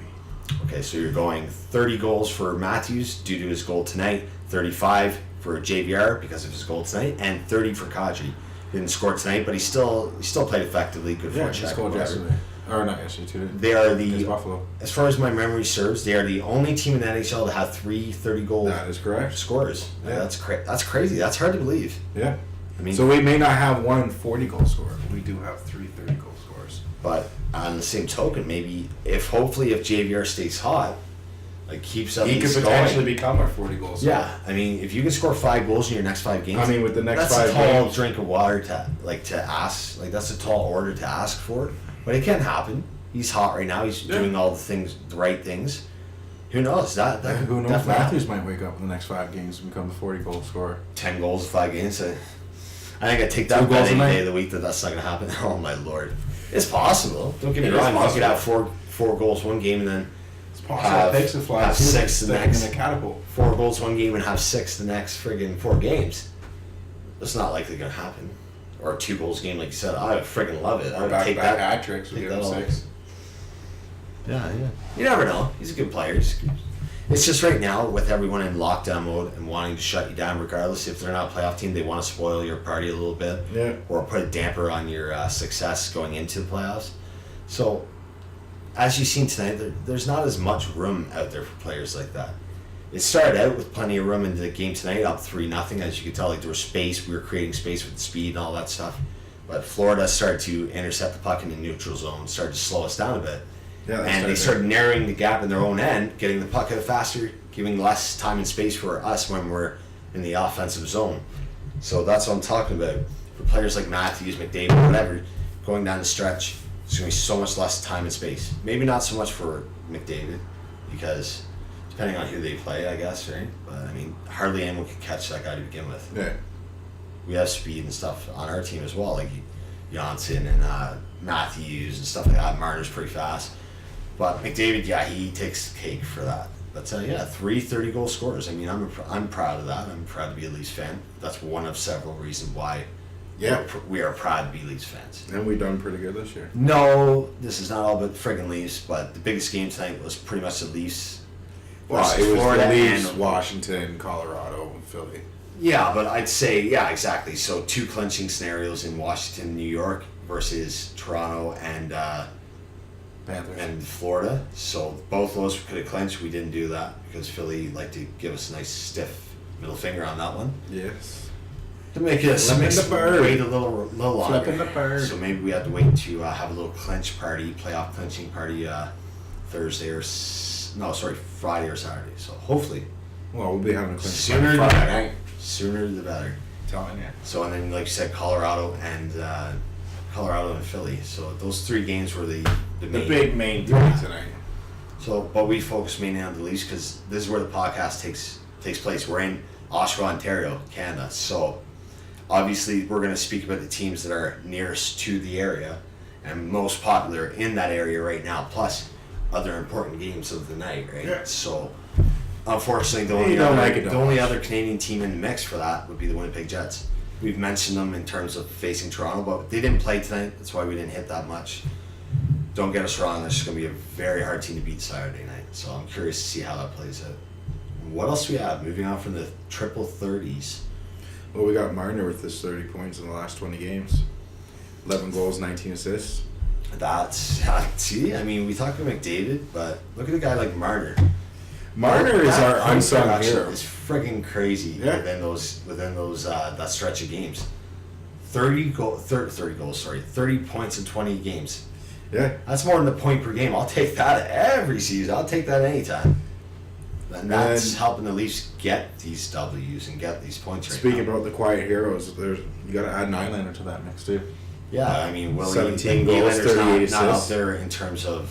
Okay, so you're going 30 goals for Matthews due to his goal tonight, 35 for JVR because of his goal tonight, and 30 for Kadri. He didn't score tonight, but he still played effectively. Good for he scored yesterday. Or not yesterday, today. They are Buffalo. As far as my memory serves, they are the only team in the NHL to have 3 30-goal That is correct. scorers. Yeah. That's crazy. That's hard to believe. Yeah. I mean, so we may not have one 40-goal scorer, but we do have 3 30-goal scorers. But on the same token, maybe hopefully if JVR stays hot, like keeps up, he could potentially become our 40-goal scorer. Yeah, I mean, if you can score 5 goals in your next 5 games, I mean, with the next that's 5 a tall games, drink of water to ask. Like that's a tall order to ask for, but it can happen. He's hot right now. He's doing all the right things. Who knows? That who knows? definitely Matthews might wake up in the next 5 games and become the 40-goal scorer. 10 goals in 5 games. I think I take that bet any day of the week that's not going to happen. Oh my lord, it's possible. Don't get me wrong. You could have four goals one game and then it's possible. It takes a fly. Have 6 the next. In a catapult. 4 goals one game and have 6 the next friggin' 4 games. That's not likely going to happen. Or a 2 goals game, like you said. I would friggin' love it. I would take that. Hat tricks. We give him 6. Yeah. You never know. He's a good player. It's just right now with everyone in lockdown mode and wanting to shut you down, regardless if they're not a playoff team, they want to spoil your party a little bit, or put a damper on your success going into the playoffs. So, as you've seen tonight, there's not as much room out there for players like that. It started out with plenty of room into the game tonight, up 3-0. As you could tell, like there was space. We were creating space with the speed and all that stuff. But Florida started to intercept the puck in the neutral zone, started to slow us down a bit. Yeah, and they started narrowing the gap in their own end, getting the puck out faster, giving less time and space for us when we're in the offensive zone. So that's what I'm talking about. For players like Matthews, McDavid, whatever, going down the stretch, there's going to be so much less time and space. Maybe not so much for McDavid, because depending on who they play, I guess, right? But, I mean, hardly anyone can catch that guy to begin with. Yeah. We have speed and stuff on our team as well, like Janssen and Matthews and stuff like that. Marner's pretty fast. But McDavid, yeah, he takes cake for that. But yeah, 3 30-goal scorers. I mean, I'm proud of that. I'm proud to be a Leafs fan. That's one of several reasons why we are proud to be Leafs fans. And we've done pretty good this year. No, this is not all about friggin' Leafs, but the biggest game tonight was pretty much the Leafs. Well, it was Florida the Leafs, and Washington, Colorado, and Philly. Yeah, but I'd say, exactly. So 2 clinching scenarios in Washington, New York versus Toronto and Panthers. and Florida. So both those could have clinched. We didn't do that because Philly liked to give us a nice stiff middle finger on that one. Yes. To make us wait a little longer. Flipping the bird. So maybe we had to wait to have a little clinch party, playoff clinching party Friday or Saturday. So hopefully. Well, we'll be having a clinch Sooner the Friday better. night. Sooner the better. Telling you. So and then like you said, Colorado and Philly. So those 3 games were the main three tonight. So, but we focus mainly on the Leafs because this is where the podcast takes place. We're in Oshawa, Ontario, Canada. So obviously we're going to speak about the teams that are nearest to the area and most popular in that area right now, plus other important games of the night, right? Yeah. So unfortunately, the only other Canadian team in the mix for that would be the Winnipeg Jets. We've mentioned them in terms of facing Toronto, but they didn't play tonight. That's why we didn't hit that much. Don't get us wrong, that's just going to be a very hard team to beat Saturday night. So I'm curious to see how that plays out. What else do we have? Moving on from the triple 30s. Well, we got Marner with his 30 points in the last 20 games. 11 goals, 19 assists. See, I mean, we talked about McDavid, but look at a guy like Marner. Marner is our unsung hero. It's friggin' crazy within those that stretch of games. 30 points in 20 games. Yeah. That's more than a point per game. I'll take that every season. I'll take that anytime. And that's helping the Leafs get these W's and get these points right Speaking now. about the quiet heroes, you got to add Nylander to that mix too. Yeah, I mean, 17 goals, Nylander's 38 not up assists. there in terms of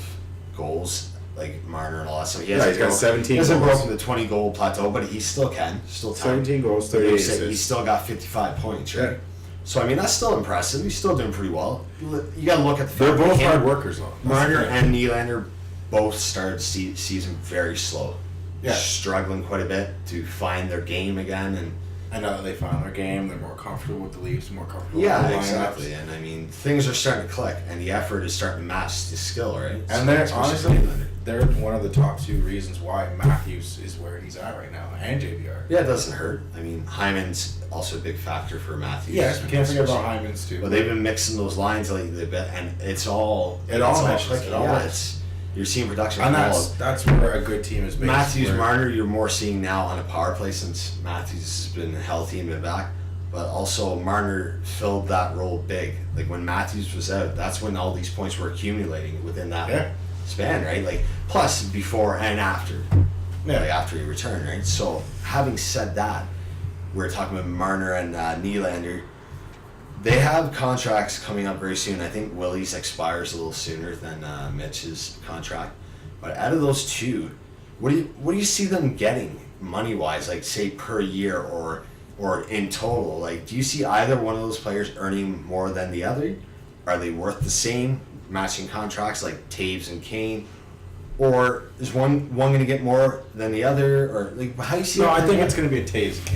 goals, like Marner and all that. So He's got 17 He hasn't goals. broken the 20-goal plateau, but he still can. Still 17 goals, 38 assists. He's still got 55 points, right? Yeah. So, I mean, that's still impressive. He's still doing pretty well. You got to look at the They're fact both that hard workers, though. Marner and Nylander both started season very slow. Yeah. Struggling quite a bit to find their game again. And now that they found their game, they're more comfortable with the Leafs, more comfortable Yeah, with the lineups. exactly. And, I mean, things are starting to click, and the effort is starting to match the skill, right? And So, they're especially honestly, Nylander. they're one of the top 2 reasons why Matthews is where he's at right now, and JVR. Yeah, it doesn't hurt. I mean, Hyman's also a big factor for Matthews. Yes, we can't forget about Hyman's too. But they've been mixing those lines lately a bit, and it's all meshes. clicking. It all Yeah, works. you're seeing production. And from all that's where a good team is based. Matthews, where- Marner, you're more seeing now on a power play since Matthews has been healthy and been back. But also Marner filled that role big. Like when Matthews was out, that's when all these points were accumulating within that span, right? Like plus before and after, like after he returned, right? So having said that, we're talking about Marner and Nylander. They have contracts coming up very soon. I think Willie's expires a little sooner than Mitch's contract. But out of those 2, what do you see them getting money wise? Like say per year or in total? Like, do you see either one of those players earning more than the other? Are they worth the same, matching contracts like Taves and Kane? Or is one going to get more than the other? Or like, how do you see? No, I think it's going to be a Taves and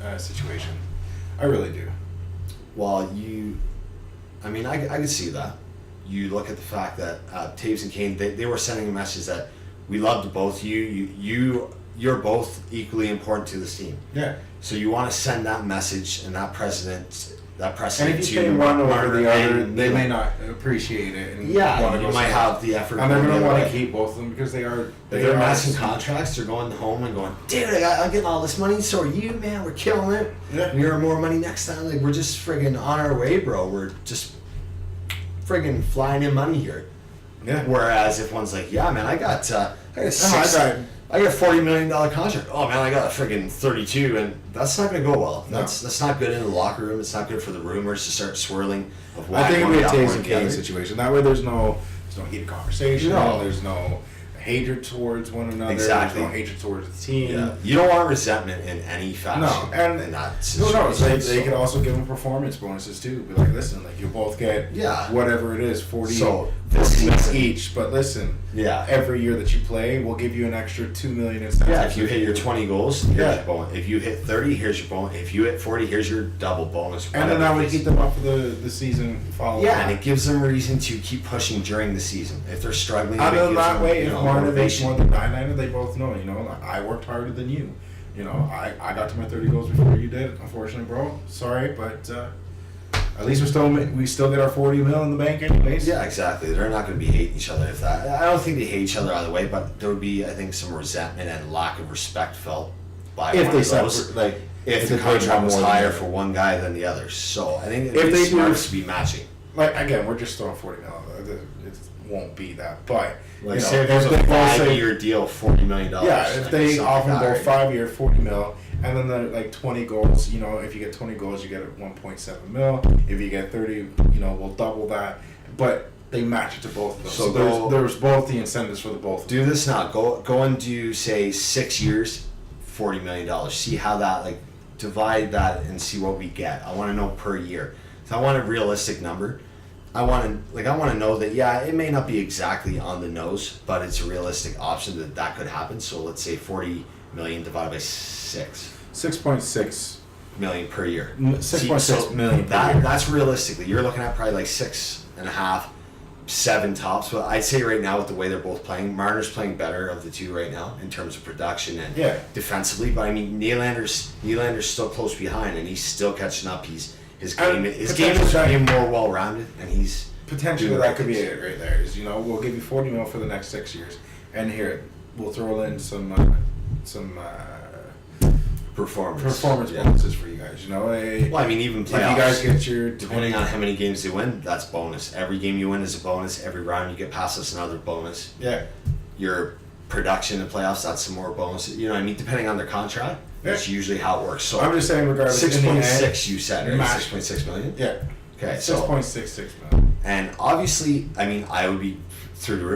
Kane situation. I really do. Well, I mean, I could see that. You look at the fact that Taves and Kane, they were sending a message that we loved both you're both equally important to this team. Yeah. So you want to send that message and that precedent And if you pay one over the other, they may not appreciate it. And Yeah, you might have the effort. And they're going to the want other to way. keep both of them because they are. If they're matching contracts, they're going home and going, dude, I'm getting all this money, so are you, man. We're killing it. Yeah. We earn more money next time. Like, we're just friggin' on our way, bro. We're just friggin' flying in money here. Yeah. Whereas if one's like, yeah, man, I got I got a $40 million contract. Oh man, I got a friggin' 32, and that's not gonna go well. No. That's not good in the locker room. It's not good for the rumors to start swirling of why I think it'll be a one got Taves more and than the Kane other. situation. That way, there's no heated conversation. No. There's no hatred towards one another. Exactly. There's no hatred towards the team. Yeah, you don't want resentment in any fashion. No, and in that Who situation. knows? They could also give them performance bonuses too. Be like, listen, like you both get Yeah. whatever it is, 40, So this $40 season. each. But listen, Yeah. every year that you play, we'll give you an extra $2 million incentive. Yeah, if you hit your 20 goals, here's Yeah. your bonus. If you hit 30, here's your bonus. If you hit 40, here's your double bonus. And then that would keep them up for the season following. Yeah, and it gives them a reason to keep pushing during the season. If they're struggling, Out it of gives that them, way, you if know, Marner makes motivation. more than Nylander, they both know, I worked harder than you. I got to my 30 goals before you did. Unfortunately, bro. Sorry, but at least we still get our 40 mil in the bank anyways. Yeah, exactly. They're not going to be hating each other if that. I don't think they hate each other either way, but there would be, I think, some resentment and lack of respect felt by If one they of those. separate, If the they paid contract one was more than higher the for other. one guy than the other. So I think If they smart do- to be matching. again, we're just throwing 40 mil. It won't be that, but Like say there's if a they both say- 5-year deal, $40 million. Yeah, if they offer them both right? 5-year, 40 mil, and then they're like 20 goals, if you get 20 goals, you get 1.7 mil. If you get 30, we'll double that. But they match it to both of them. So So there's both the incentives for the both. Do this now. Go and do say 6 years, $40 million. See how that divide that and see what we get. I want to know per year. So I want a realistic number. I want to know that it may not be exactly on the nose, but it's a realistic option that could happen. So let's say 40 million divided by 6.6 million per year. 6.6 million per year. That's realistically. You're looking at probably 6.5, 7 tops. But I'd say right now with the way they're both playing, Marner's playing better of the two right now in terms of production and defensively. But I mean, Nylander's still close behind, and he's still catching up. His game is being more well rounded, and he's Potentially doing that could things. be it right there. Is we'll give you 40 mil for the next 6 years, and here we'll throw in some performance bonuses for you guys. Well, I mean, even if playoffs. you guys get your Depending on how many games they win, that's bonus. Every game you win is a bonus. Every round you get past us, another bonus. Yeah. Your production in playoffs, that's some more bonus. Depending on their contract, that's usually how it works. So I'm just saying, regardless. 6.6 you said, right? Max. 6.6 million? Yeah. Okay, 6.66 million. And obviously, I mean, I would be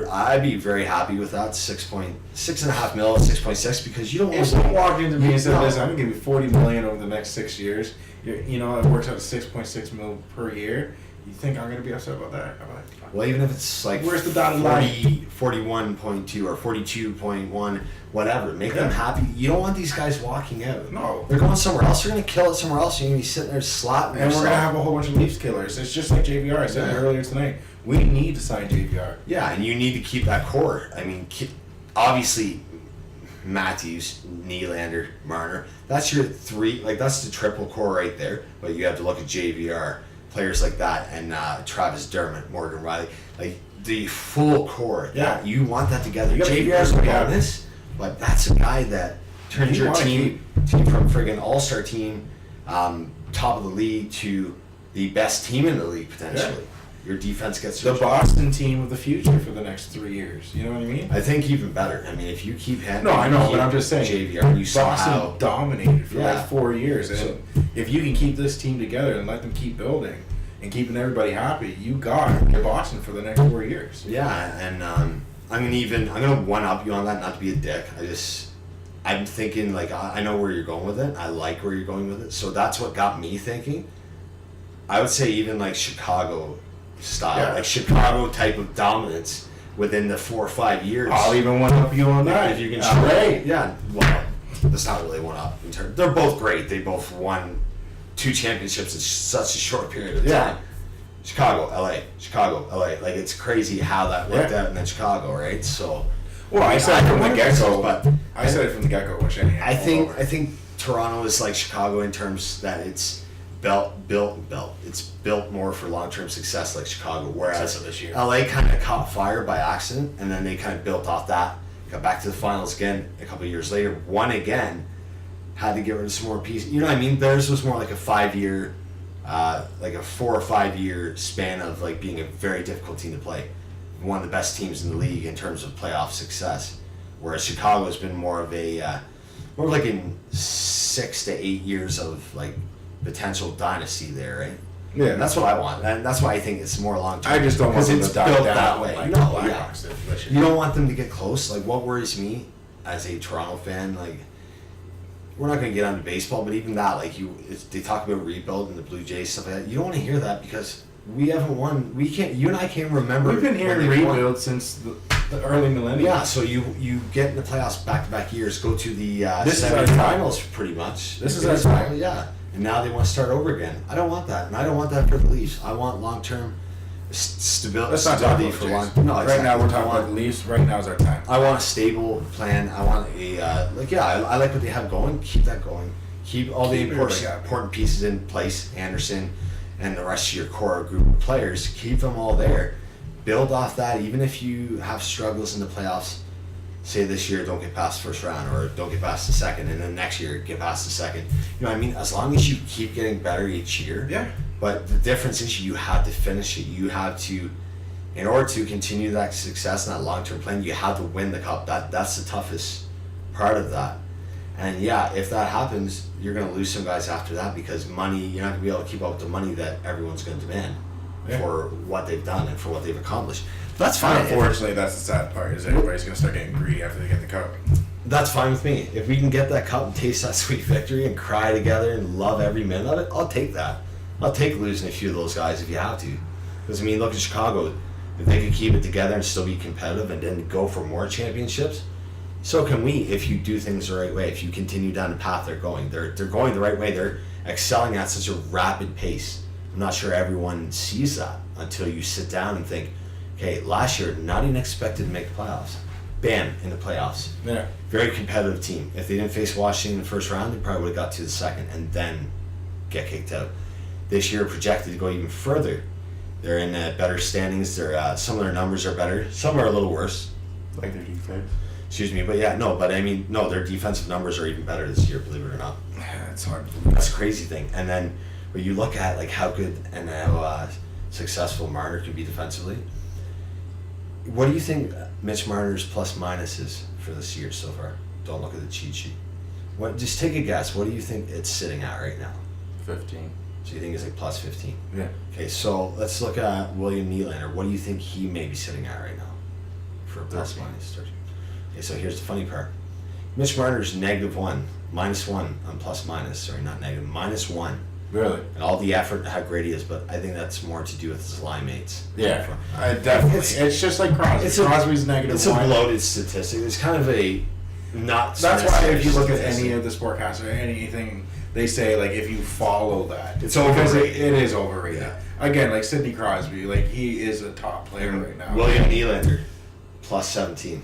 I'd be very happy with that 6.5 mil, 6.6 because you don't want If someone to walked into me and said, No. "Listen, I'm gonna give you 40 million over the next 6 years," it works out to 6.6 mil per year. You think I'm gonna be upset about that? I'm like, Well, even if it's like Where's the dotted line? 41.2 or 42.1, whatever, make them happy. You don't want these guys walking out. No. They're going somewhere else. They're going to kill it somewhere else. You're going to be sitting there slapping And we're yourself. gonna have a whole bunch of Leafs killers. It's just like JVR. I said it earlier tonight. We need to sign JVR. Yeah, and you need to keep that core. I mean, obviously, Matthews, Nylander, Marner. That's your three. That's the triple core right there. But you have to look at JVR, players like that, and Travis Dermott, Morgan Riley, the full core. Yeah. You want that together. You gotta keep JVR's a everybody bonus, but that's a guy that turns You your wanna team from friggin' all-star team, top of the league to the best team in the league potentially. Yeah. Your defense gets The Boston team of the future for the next 3 years. You know what I mean? I think even better. I mean, if you keep No, I know, but I'm just saying. JVR, you Boston somehow dominated for Yeah. like 4 years, and So- if you can keep this team together and let them keep building and keeping everybody happy, you got Boston for the next 4 years. yeah, and I'm gonna one up you on that. Not to be a dick, I'm thinking I know where you're going with it. I like where you're going with it. So that's what got me thinking. I would say even Chicago style, Yeah. Chicago type of dominance within the 4 or 5 years. I'll even one up you on that. If you can, Right. yeah. Well, that's not really one up. They're both great. They both won 2 championships in such a short period of time. Yeah. Chicago, LA, Chicago, LA. It's crazy how that worked Yeah. out in then Chicago, right? So. Well, I said from the wanna get go, but I said it from the get go. I think Toronto is like Chicago in terms that it's built. It's built more for long-term success, like Chicago. Whereas Except for this year. LA kind of caught fire by accident, and then they kind of built off that. Got back to the finals again a couple of years later. Won again. Had to get rid of some more pieces. You know what I mean? Theirs was more like a 5-year, like a 4 or 5 year span of being a very difficult team to play. One of the best teams in the league in terms of playoff success. Whereas Chicago has been more of in 6 to 8 years of potential dynasty there, right? Yeah, And that's what I want, and that's why I think it's more long term. I just don't want them it's to die built down that way. like No, the yeah. Blackhawks did this year. You don't want them to get close. What worries me as a Toronto fan, we're not going to get onto baseball, but even that, they talk about rebuild and the Blue Jays stuff like that. You don't want to hear that because we haven't won. We can't. You and I can't remember. We've been hearing when they won. rebuild since the early millennium. Yeah, so you get in the playoffs back-to-back years, go to the This is our semifinals pretty much. This is our time. Yeah, and now they want to start over again. I don't want that, and I don't want that for the Leafs. I want long-term stability. Let's not talk about for Jays. long. No, right now we're talking about the Leafs. Right now is our time. I want a stable plan. I want a I like what they have going. Keep that going. Keep all the important pieces in place. Anderson and the rest of your core group of players. Keep them all there. Build off that. Even if you have struggles in the playoffs, say this year don't get past the first round or don't get past the second, and then next year get past the second. You know what I mean? As long as you keep getting better each year. Yeah. But the difference is you have to finish it. You have to, in order to continue that success and that long-term plan, you have to win the cup. That's the toughest part of that. And yeah, if that happens, you're going to lose some guys after that because money, you're not going to be able to keep up with the money that everyone's going to demand for what they've done and for what they've accomplished. That's fine. Unfortunately, that's the sad part, is everybody's going to start getting greedy after they get the cup. That's fine with me. If we can get that cup and taste that sweet victory and cry together and love every minute of it, I'll take that. I'll take losing a few of those guys if you have to. Because, I mean, look at Chicago. If they could keep it together and still be competitive and then go for more championships, so can we if you do things the right way, if you continue down the path they're going. They're going the right way. They're excelling at such a rapid pace. I'm not sure everyone sees that until you sit down and think, okay, last year, not even expected to make the playoffs. Bam, in the playoffs. Yeah. Very competitive team. If they didn't face Washington in the first round, they probably would have got to the second and then get kicked out. This year projected to go even further. They're in better standings. Some of their numbers are better. Some are a little worse. Like their defense. Excuse me, but their defensive numbers are even better this year, believe it or not. Yeah, it's hard to believe. That's a crazy thing. And then when you look at like how good and how successful Marner can be defensively, what do you think Mitch Marner's plus minus is for this year so far? Don't look at the cheat sheet. Just take a guess. What do you think it's sitting at right now? 15. So you think it's like plus 15? Yeah. Okay, so let's look at William Nylander. What do you think he may be sitting at right now for a plus minus 13? Okay, so here's the funny part. Mitch Marner's -1, -1 on plus minus. Sorry, not negative, -1. Really? And all the effort and how great he is, but I think that's more to do with his line mates. Yeah, definitely. It's just like Crosby. Crosby's -1. It's a bloated statistic. It's kind of a not. That's why if you look at any of the sportcasts or anything, they say like if you follow that, it's overrated. It is overrated. Yeah. Again, like Sidney Crosby, like he is a top player right now. William Nylander, plus 17.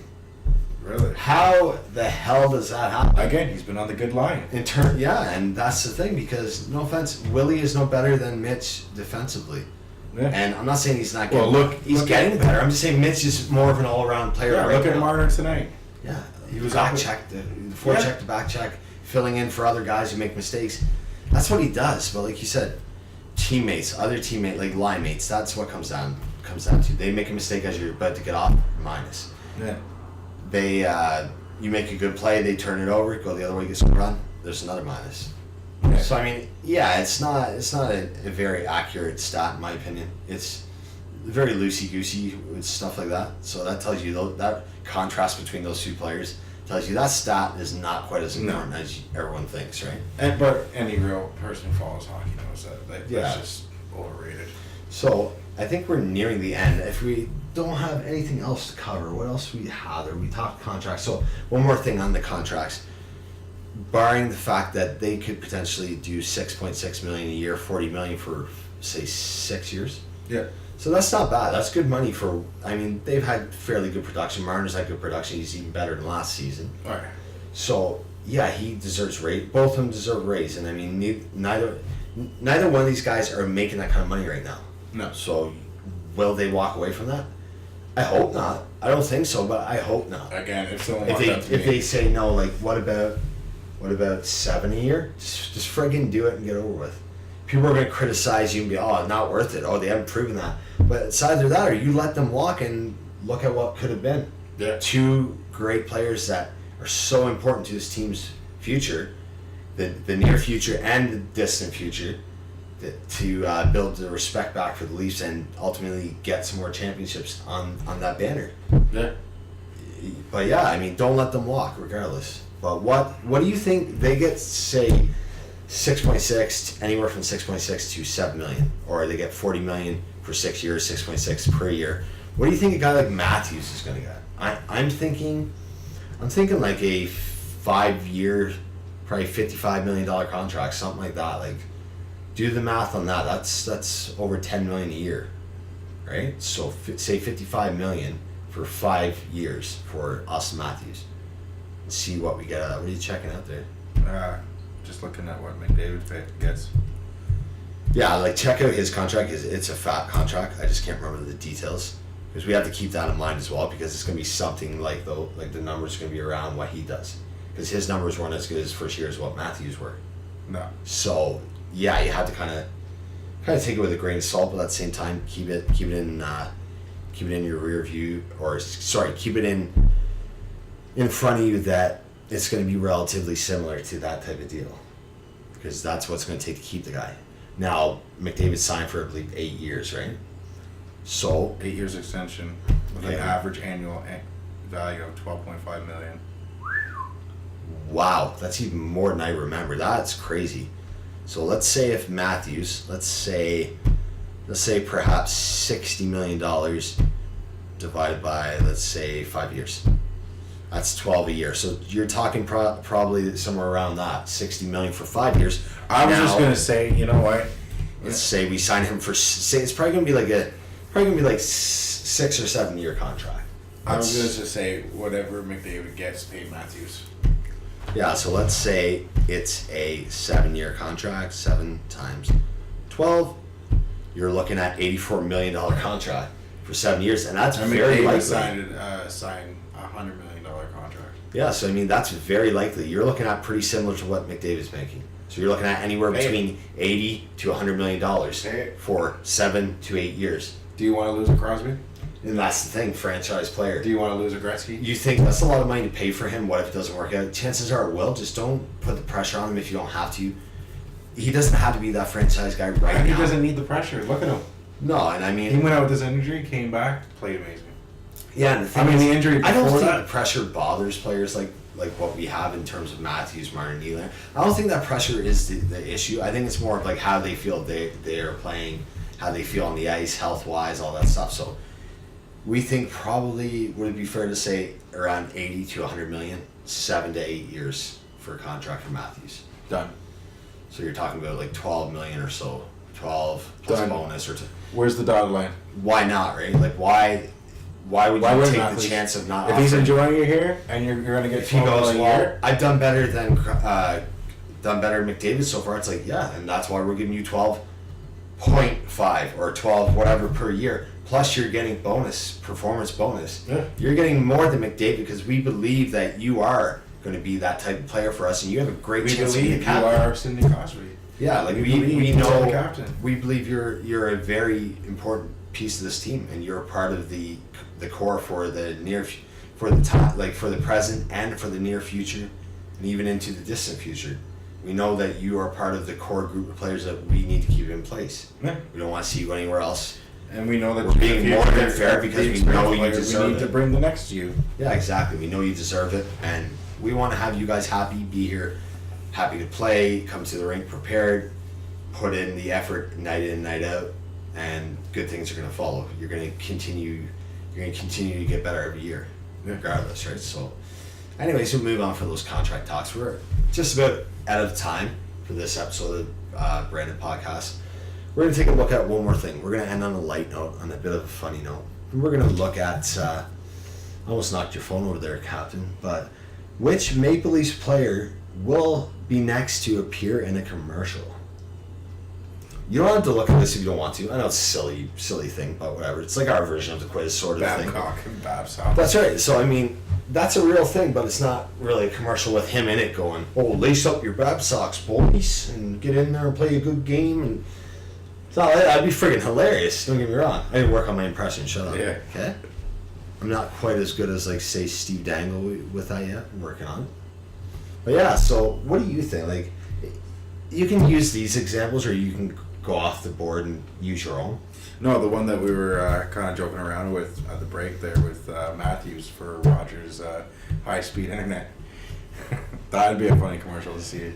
Really? How the hell does that happen? Again, he's been on the good line. And that's the thing because no offense, Willie is no better than Mitch defensively. Yeah. And I'm not saying he's not getting. Well, he's getting better. I'm just saying Mitch is more of an all-around player. Yeah, right look at now. Marner tonight. Yeah, he was back check, the forecheck to back check, filling in for other guys who make mistakes. That's what he does. But like you said, other teammates, like line mates. That's what comes down to. They make a mistake as you're about to get off, minus. Yeah. You make a good play, they turn it over, go the other way, get some run. There's another minus. Yeah. So I mean, yeah, it's not a very accurate stat in my opinion. It's very loosey goosey with stuff like that. So that tells you that contrast between those two players tells you that stat is not quite as important as everyone thinks, right? But any real person who follows hockey knows that. That's just overrated. So I think we're nearing the end. If we don't have anything else to cover, what else we have? We talked contracts. So one more thing on the contracts. Barring the fact that they could potentially do $6.6 million a year, $40 million for say 6 years. Yeah. So that's not bad. That's good money for. I mean, they've had fairly good production. Marner's had good production. He's even better than last season. All right. So yeah, he deserves raise. Both of them deserve raise, and I mean, neither one of these guys are making that kind of money right now. No. So will they walk away from that? I hope not. I don't think so, but I hope not. Again, if someone if they say no, like what about 7 a year? Just friggin' do it and get over with. People are going to criticize you and be, oh, not worth it. Oh, they haven't proven that. But it's either that or you let them walk and look at what could have been. Yeah. Two great players that are so important to this team's future, the near future and the distant future, to build the respect back for the Leafs and ultimately get some more championships on that banner. Yeah. But yeah, I mean, don't let them walk regardless. But what do you think they get, say, 6.6, anywhere from 6.6 to 7 million, or they get 40 million for 6 years, 6.6 per year. What do you think a guy like Matthews is going to get? I'm thinking like a 5-year, probably $55 million contract, something like that. Like, do the math on that. That's over $10 million a year, right? So say $55 million for 5 years for Austin Matthews. Let's see what we get. What are you checking out there? Just looking at what McDavid gets. Yeah, like check out his contract. It's a fat contract. I just can't remember the details because we have to keep that in mind as well because it's going to be something like the numbers are going to be around what he does because his numbers weren't as good his first year as what Matthews were. No. So yeah, you have to kind of take it with a grain of salt, but at the same time keep it in your rear view, or sorry, keep it in front of you that it's going to be relatively similar to that type of deal because that's what's going to take to keep the guy. Now, McDavid signed for, I believe, 8 years, right? So 8 years extension with an average annual value of $12.5 million. Wow, that's even more than I remember. That's crazy. So let's say if Matthews, let's say perhaps $60 million divided by, let's say, 5 years. That's 12 a year. So you're talking probably somewhere around that, $60 million for 5 years. I was just gonna say, you know what? Let's say we sign him for say it's probably gonna be like 6 or 7 year contract. I was gonna just say whatever McDavid gets, pay Matthews. Yeah, so let's say it's a 7-year contract, 7 times 12. You're looking at $84 million contract for 7 years, and that's very likely. Sign a $100 million contract. Yeah, so I mean that's very likely. You're looking at pretty similar to what McDavid's making. So you're looking at anywhere between $80 to $100 million for 7 to 8 years. Do you want to lose a Crosby? And that's the thing, franchise player. Do you want to lose a Gretzky? You think that's a lot of money to pay for him? What if it doesn't work out? Chances are it will. Just don't put the pressure on him if you don't have to. He doesn't have to be that franchise guy right now. He doesn't need the pressure. Look at him. No, and I mean... He went out with his injury, came back, played amazing. Yeah, and the thing the injury before I don't think that, the pressure bothers players like what we have in terms of Matthews, Martin, Nylander. I don't think that pressure is the issue. I think it's more of like how they feel they are playing, how they feel on the ice, health-wise, all that stuff. So we think probably, would it be fair to say, around 80 to 100 million, 7 to 8 years for a contract for Matthews. Done. So you're talking about like 12 million or so, 12 plus Done. bonus or two. Where's the dotted line? Why not, right? Like why would you take the chance of not? If he's enjoying it here and you're going to get, if he goes, well, I've done better than McDavid so far. It's like, yeah, and that's why we're giving you 12.5 or 12 whatever per year. Plus, you're getting performance bonus. Yeah. You're getting more than McDavid because we believe that you are going to be that type of player for us, and you have a great chance to be the captain. You are Sidney Crosby. Yeah, like we know. We believe you're a very important piece of this team, and you're a part of the core for the present and for the near future, and even into the distant future. We know that you are part of the core group of players that we need to keep in place. Yeah. We don't want to see you anywhere else. And we know that we're being more than fair because we know you deserve it. We need to bring the next to you. Yeah, exactly. We know you deserve it, and we want to have you guys happy, be here, happy to play, come to the rink prepared, put in the effort night in, night out, and good things are going to follow. You're going to continue to get better every year, regardless, right? So, anyways, we'll move on for those contract talks. We're just about out of time for this episode of Branded Podcast. We're going to take a look at one more thing. We're going to end on a light note, on a bit of a funny note. And we're going to look at, I almost knocked your phone over there, Captain, but which Maple Leafs player will be next to appear in a commercial? You don't have to look at this if you don't want to. I know it's a silly thing, but whatever. It's like our version of the quiz sort of thing. Babcock and Babsock. That's right. So, I mean, that's a real thing, but it's not really a commercial with him in it going, oh, lace up your Babsocks, boys, and get in there and play a good game. And so that'd be friggin' hilarious. Don't get me wrong. I didn't work on my impression. Shut up. Yeah. Okay? I'm not quite as good as, like, say, Steve Dangle with that yet. I'm working on it. But, yeah, so what do you think? Like, you can use these examples or you can go off the board and use your own. No, the one that we were kind of joking around with at the break there with Matthews for Rogers' high-speed internet. That'd be a funny commercial to see.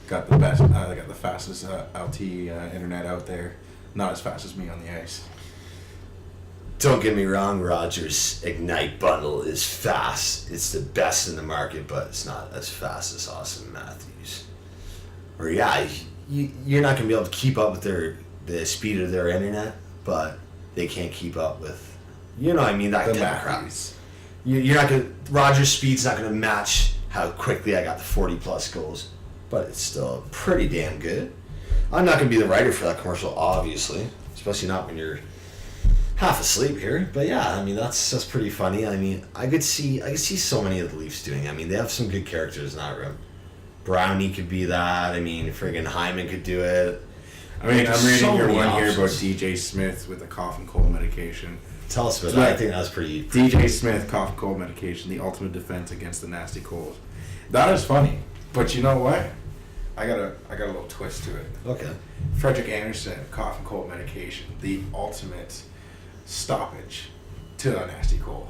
Got the best, got the fastest LTE internet out there. not as fast as me on the ice. Don't get me wrong, Rogers' Ignite bundle is fast. It's the best in the market, but it's not as fast as Austin Matthews. Or you're not going to be able to keep up with the speed of their internet, but they can't keep up with, you know what I mean, that The kind of crap. Matthews. You're not going to, Rogers' speed's not going to match how quickly I got the 40 plus goals, but it's still pretty damn good. I'm not going to be the writer for that commercial, obviously, especially not when you're half asleep here. But yeah, I mean, that's pretty funny. I mean, I could see so many of the Leafs doing it. I mean, they have some good characters in that room. Brownie could be that. I mean, friggin' Hyman could do it. I mean, I'm reading so your many one here about options. DJ Smith with the cough and cold medication. Tell us about So that. like, I think that was pretty DJ Smith, cough and cold medication, the ultimate defense against the nasty cold. That is funny, but you know what? I got a little twist to it. okay. Frederick Anderson, cough and cold medication, the ultimate stoppage to the nasty cold.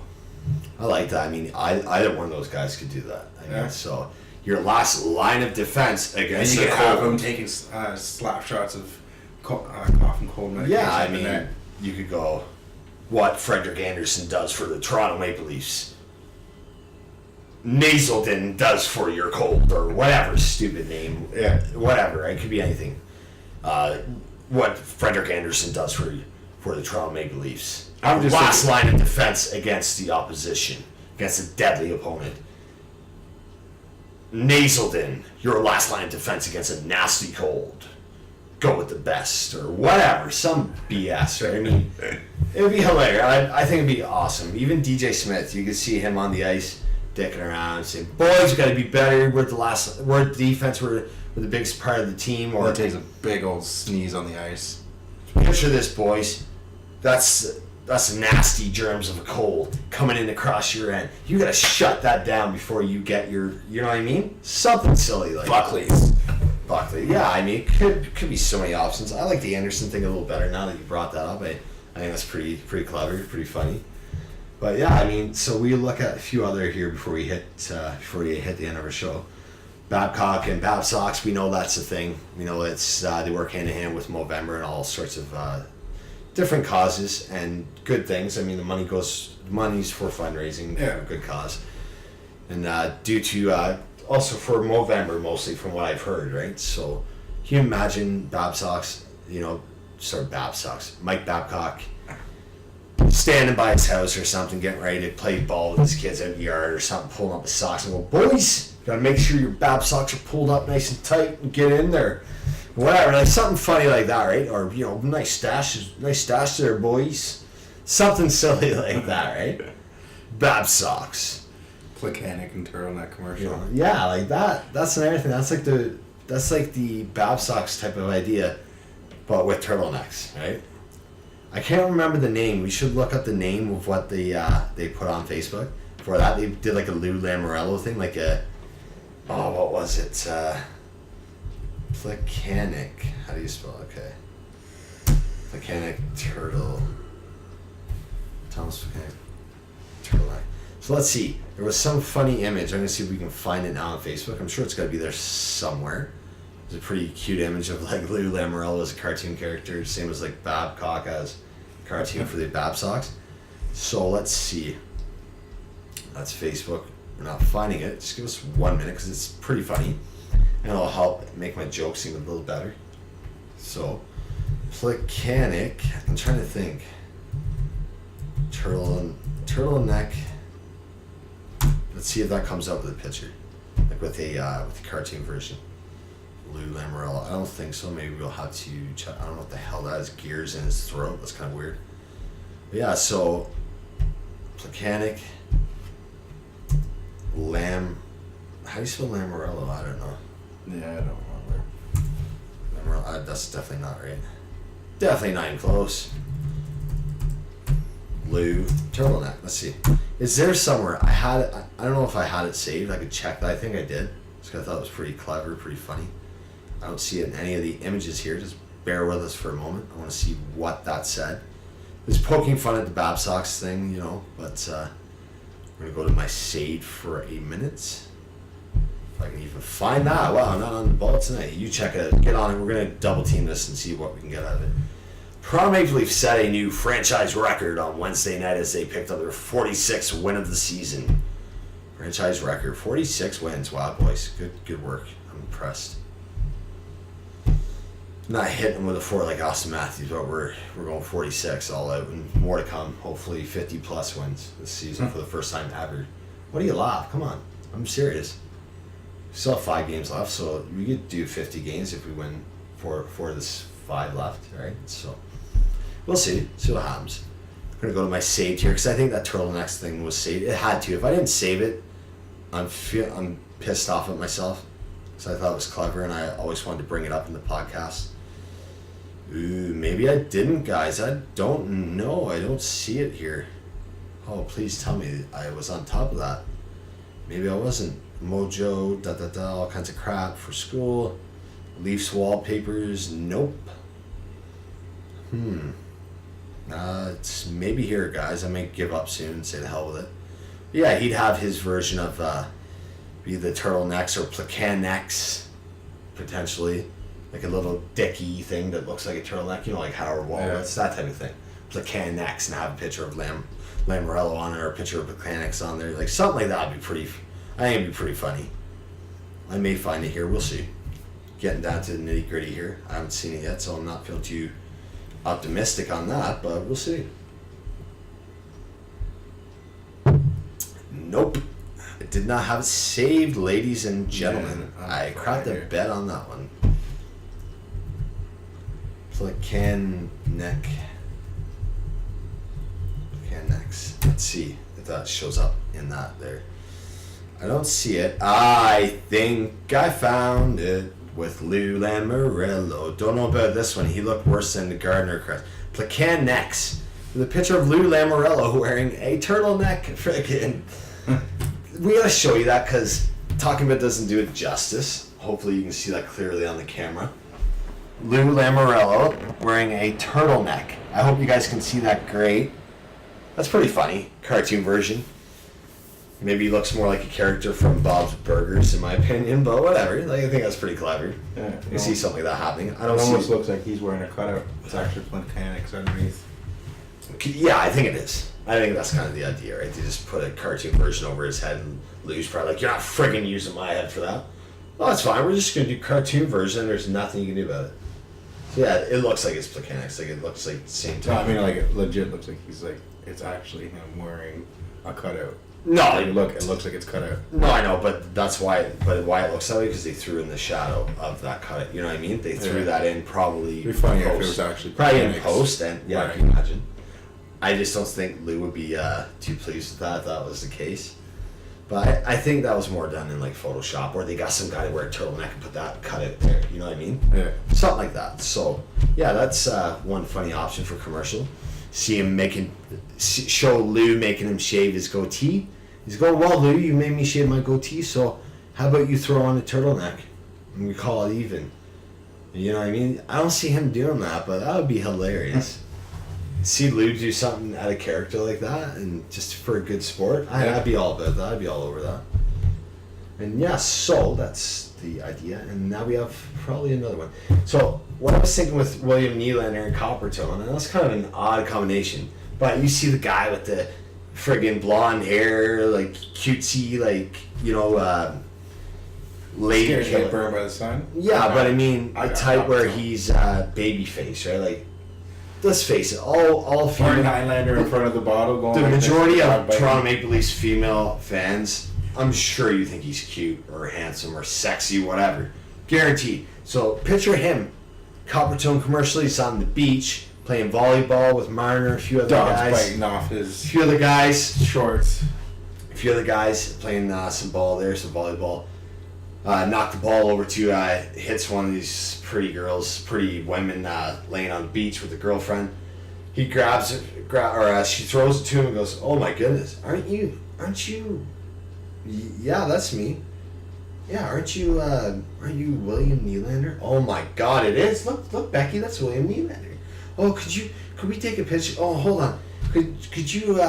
I like that. I mean, either one of those guys could do that. I mean, Yeah. so your last line of defense And against you the can have cold. them taking slap shots of cough and cold medication. Yeah, I and mean, then- you could go, what Frederick Anderson does for the Toronto Maple Leafs, Naselden does for your cold, or whatever stupid name, whatever. It could be anything. What Frederick Anderson does for the Toronto Maple Leafs. I'm just Last thinking- line of defense against the opposition, against a deadly opponent. Naselden, your last line of defense against a nasty cold. Go with the best, or whatever, some BS, right? I mean, it would be hilarious. I think it'd be awesome. Even DJ Smith, you could see him on the ice, dicking around, saying, "Boys, we got to be better. We're the defense. We're the biggest part of the team." Or Or takes a big old sneeze on the ice. picture this, boys. That's nasty germs of a cold coming in across your end. You gotta shut that down before you get your, you know what I mean? Something silly like Buckley's. Buckley. Yeah, I mean, it could be so many options. I like the Anderson thing a little better now that you brought that up. I think that's pretty clever, pretty funny. But yeah, I mean, so we look at a few other here before we hit the end of our show. Babcock and Bab Sox, we know that's a thing. We know it's they work hand in hand with Movember and all sorts of different causes and good things. I mean, the money's for fundraising, Yeah. for a good cause, and due to also for Movember mostly from what I've heard, right? So, can you imagine Bab Sox? Mike Babcock standing by his house or something, getting ready to play ball with his kids out in the yard or something, pulling up his socks and go, "Boys, gotta make sure your Bab socks are pulled up nice and tight and get in there." Whatever, like something funny like that, right? Or, nice stash there, boys. Something silly like that, right? Bab socks. Plekanec and turtleneck commercial. Yeah, like that. That's another thing. That's like the Bab socks type of idea, but with turtlenecks, right? I can't remember the name. We should look up the name of what they put on Facebook. For that, they did like a Lou Lamoriello thing, like what was it? Plekanec. How do you spell it? Okay. Plekanec turtle. Thomas Plekanec turtleneck. So let's see. There was some funny image. I'm gonna see if we can find it now on Facebook. I'm sure it's gotta be there somewhere. There's a pretty cute image of like Lou Lamoriello as a cartoon character, same as like Babcock as a cartoon for the Bab Sox. So let's see. That's Facebook. We're not finding it. Just give us 1 minute because it's pretty funny, and it'll help make my joke seem a little better. So, Plekanec. I'm trying to think. Turtleneck. Let's see if that comes up with a picture, like with the cartoon version. Lou Lamoriello. I don't think so. Maybe we'll have to check. I don't know what the hell that is. Gears in his throat. That's kind of weird. But yeah. So, Plekanec. How do you spell Lamoriello? I don't know. Yeah, I don't remember. Lamoriello. That's definitely not right. Definitely not even close. Lou turtleneck. Let's see. Is there somewhere I don't know if I had it saved. I could check that. I think I did. Just 'cause I thought it was pretty clever, pretty funny. I don't see it in any of the images here. Just bear with us for a moment. I want to see what that said. It was poking fun at the Bab Sox thing, but we're gonna go to my save for a minute. If I can even find that. Wow, I'm not on the ball tonight. You check it out. Get on it. We're gonna double team this and see what we can get out of it. Toronto Maple Leafs set a new franchise record on Wednesday night as they picked up their 46th win of the season. Franchise record, 46 wins. Wow, boys, good work. I'm impressed. Not hitting them with a 4 like Austin Matthews, but we're going 46 all out, and more to come. Hopefully 50 plus wins this season for the first time ever. What do you laugh? Come on, I'm serious. We still have 5 games left, so we could do 50 games if we win for this 5 left, right? So we'll see what happens. I'm gonna go to my saved here because I think that turtlenecks thing was saved. It had to. If I didn't save it, I'm pissed off at myself because I thought it was clever and I always wanted to bring it up in the podcast. Ooh, maybe I didn't, guys. I don't know. I don't see it here. Oh, please tell me I was on top of that. Maybe I wasn't. Mojo, all kinds of crap for school. Leafs wallpapers, nope. It's maybe here, guys. I may give up soon and say the hell with it. But yeah, he'd have his version of be the turtlenecks or placan necks, potentially. Like a little dicky thing that looks like a turtleneck, like Howard Waltz, that type of thing. Placan necks and have a picture of Lamorello on it or a picture of placan necks on there. Like something like that would be pretty, I think it'd be pretty funny. I may find it here, we'll see. Getting down to the nitty gritty here. I haven't seen it yet, so I'm not feeling too optimistic on that, but we'll see. Nope. I did not have it saved, ladies and gentlemen. I cracked a bet on that one. Placan necks. Let's see if that shows up in that there. I don't see it. I think I found it with Lou Lamorello. Don't know about this one. He looked worse than the Gardner crest. Placan necks. With a picture of Lou Lamorello wearing a turtleneck. Friggin'. We gotta show you that because talking about it doesn't do it justice. Hopefully you can see that clearly on the camera. Lou Lamorello wearing a turtleneck. I hope you guys can see that great. That's pretty funny. Cartoon version. Maybe he looks more like a character from Bob's Burgers, in my opinion, but whatever. Like, I think that's pretty clever. Yeah, you see something like that happening. It almost looks like he's wearing a cutout. It's actually placan underneath. Yeah, I think it is. I think that's kind of the idea, right? They just put a cartoon version over his head, and Lou's probably like, "You're not friggin' using my head for that." Well, that's fine. We're just gonna do cartoon version. There's nothing you can do about it. So yeah, it looks like it's placan. Like it looks like the same time. No, I mean, like it legit looks like he's like it's actually him wearing a cutout. No, like, it looks like it's cut out. No, I know, but that's why. But why it looks that way because they threw in the shadow of that cut. You know what I mean? They threw that in probably. It'd be funny if it was actually probably in post, and yeah, right. I can imagine. I just don't think Lou would be too pleased with that if that was the case. But I think that was more done in like Photoshop, or they got some guy to wear a turtleneck and put that cut out there. You know what I mean? Yeah. Something like that. So yeah, that's one funny option for commercial. See him show Lou making him shave his goatee. He's going, "Well, Lou, you made me shave my goatee, so how about you throw on a turtleneck and we call it even?" You know what I mean? I don't see him doing that, but that would be hilarious. See Lou do something out of character like that, and just for a good sport, I'd be all about that. I'd be all over that. And yeah, so that's the idea. And now we have probably another one. So what I was thinking with William Nylander and Coppertone, and that's kind of an odd combination. But you see the guy with the friggin' blonde hair, like cutesy, like lady scared to get burned by the sun. Yeah, but I mean the type where he's baby face, right? Like, let's face it, all female. Highlander in front of the bottle going. The majority of Toronto Maple Leafs female fans, I'm sure you think he's cute or handsome or sexy, whatever. Guaranteed. So picture him, Coppertone commercially, he's on the beach playing volleyball with Marner, a few other guys. Biting off his. A few other guys. Shorts. A few other guys playing some ball there, some volleyball. Knocked the ball over to, hits one of these pretty women laying on the beach with a girlfriend. He grabs it, she throws it to him and goes, "Oh my goodness, aren't you, yeah, that's me. Yeah, aren't you William Nylander? Oh my God, it is. Look, Becky, that's William Nylander. Oh, could we take a picture? Oh, hold on. Could you,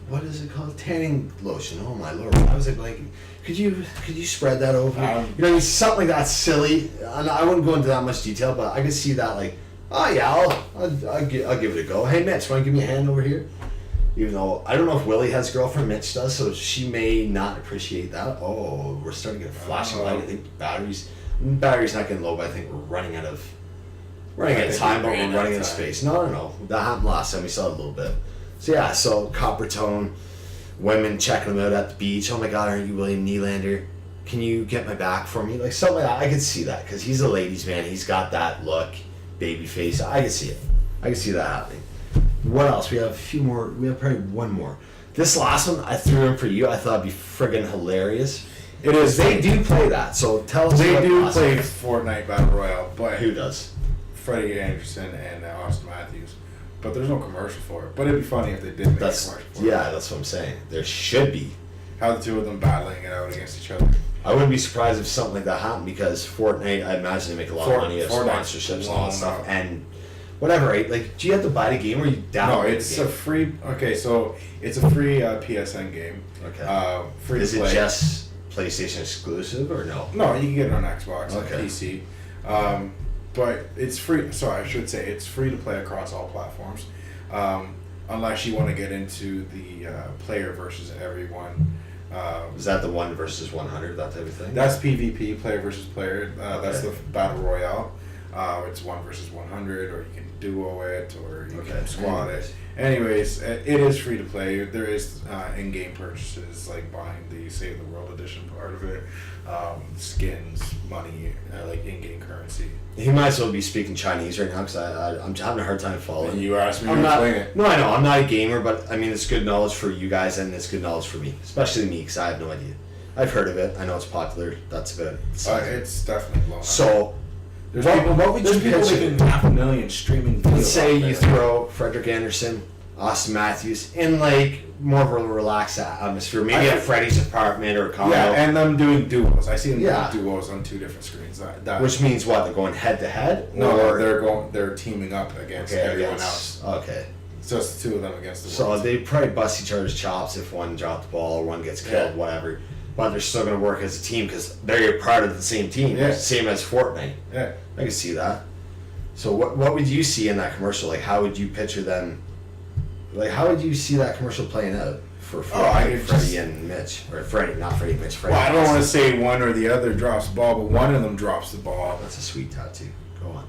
what is it called? Tanning lotion. Oh my Lord, I was like, could you spread that over? Something like that silly. And I wouldn't go into that much detail, but I could see that like, Oh yeah, I'll give it a go. Hey Mitch, want to give me a hand over here? Even though I don't know if Willie has a girlfriend, Mitch does, so she may not appreciate that. Oh, we're starting to get a flashing light. I think battery's not getting low, but I think we're running out of time, but we're running out of space. No. That happened last time. We saw it a little bit. So yeah, copper tone, women checking them out at the beach. Oh my God, aren't you William Nylander? Can you get my back for me? Like something like that. I could see that because he's a ladies' man. He's got that look, baby face. I can see it. I can see that happening. What else? We have a few more. We have probably one more. This last one I threw in for you. I thought it'd be friggin' hilarious. It is. They do play that. So tell us. They do play Fortnite Battle Royale, but who does? Freddie Anderson and Austin Matthews. But there's no commercial for it. But it'd be funny if they did make a commercial for it. Yeah, that's what I'm saying. There should be. How the two of them battling it out against each other. I wouldn't be surprised if something like that happened because Fortnite, I imagine they make a lot of money of sponsorships and all that stuff. And whatever, right? Like, do you have to buy the game or you download No, it's a free. Okay, so it's a free PSN game. Okay. Free to play. Is it just PlayStation exclusive or no? No, you can get it on Xbox and Okay. PC. But it's free. Sorry, I should say it's free to play across all platforms, unless you want to get into the player versus everyone. Is that the 1 versus 100, that type of thing? That's PvP, player versus player. That's the battle royale. It's 1 versus 100, or you can duo it, or you can squad it. Anyways, it is free to play. There is in-game purchases, like buying the Save the World edition part of it, skins, money, like in-game currency. He might as well be speaking Chinese right now because I'm having a hard time following. You asked me to explain it. No, I know. I'm not a gamer, but I mean, it's good knowledge for you guys and it's good knowledge for me, especially me because I have no idea. I've heard of it. I know it's popular. That's about it. It's definitely blown up. So, there's people making 500,000 streaming videos. Let's say you throw Frederick Anderson, Austin Matthews in like more of a relaxed atmosphere, maybe at Freddie's apartment or a condo. Yeah, and them doing duos. I see them doing duos on 2 different screens. Which means what? They're going head to head? No, they're teaming up against everyone else. Okay. It's just the 2 of them against the So world. they probably bust each other's chops if one dropped the ball or one gets killed, whatever. But they're still going to work as a team because they're part of the same team. Yeah. Same as Fortnite. Yeah. I can see that. So what would you see in that commercial? Like, how would you picture them? Like, how would you see that commercial playing out for Freddie and Mitch? Or Freddie, not Freddie, Mitch. Freddie. Well, I don't want to say one or the other drops the ball, but one of them drops the ball. That's a sweet tattoo. Go on.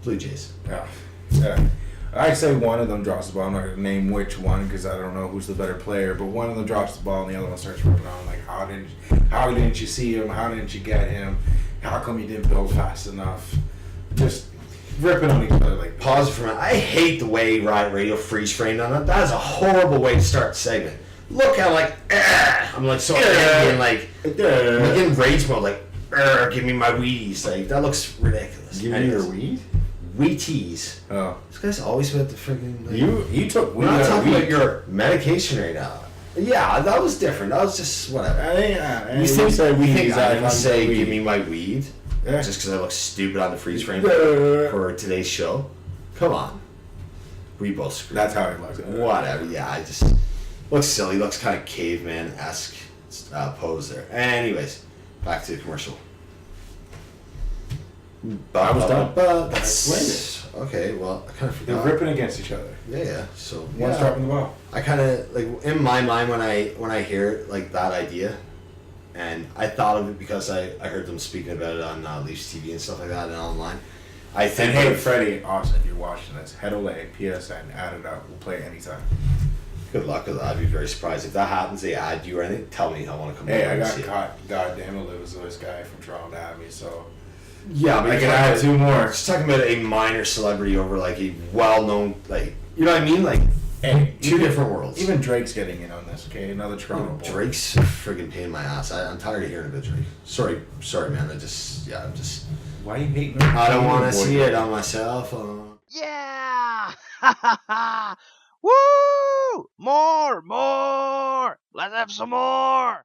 Blue Jays. Yeah. I'd say one of them drops the ball. I'm not going to name which one because I don't know who's the better player, but one of them drops the ball and the other one starts ripping on like, how didn't you see him? How didn't you get him? How come you didn't build fast enough? Just ripping on each other like that. Pause for a minute. I hate the way Riot Radio freeze framed on it. That is a horrible way to start the segment. Look how like, I'm like so angry and like, I'm like in rage mode, like, give me my Wheaties. Like, that looks ridiculous. Give me your weed? Wheaties. Oh. This guy's always with the freaking. Like, you took weed. We're not talking about your medication right now. Yeah, that was different. That was just whatever. You said weed. I didn't say give me my weed. Yeah. Just because I look stupid on the freeze frame for today's show. Come on. We both screwed. That's how he looks. Whatever. Yeah, I just looks silly. Looks kind of caveman-esque pose there. Anyways, back to the commercial. I was done. I explained it. Okay, well, I kind of forgot. They're ripping against each other. Yeah. So one's dropping the ball. I kind of like in my mind when I hear like that idea, and I thought of it because I heard them speaking about it on Leafs TV and stuff like that and online. I think. And hey, Freddie and Austin, if you're watching this, head away, PSN, add it up. We'll play anytime. Good luck with that. I'd be very surprised if that happens. They add you or anything. Tell me. I want to come. Hey, I got caught. Goddamn it, it was this guy from Toronto at me. So. Yeah, but I can add 2 more. Just talking about a minor celebrity over like a well-known, like, you know what I mean? Like, hey, two different worlds. Even Drake's getting in on this, okay? Another Toronto boy. Drake's a friggin' pain in my ass. I'm tired of hearing about Drake. Sorry, man. I'm just. Why are you hating? I don't want to see it on my cell phone. Yeah! Woo! More! Let's have some more!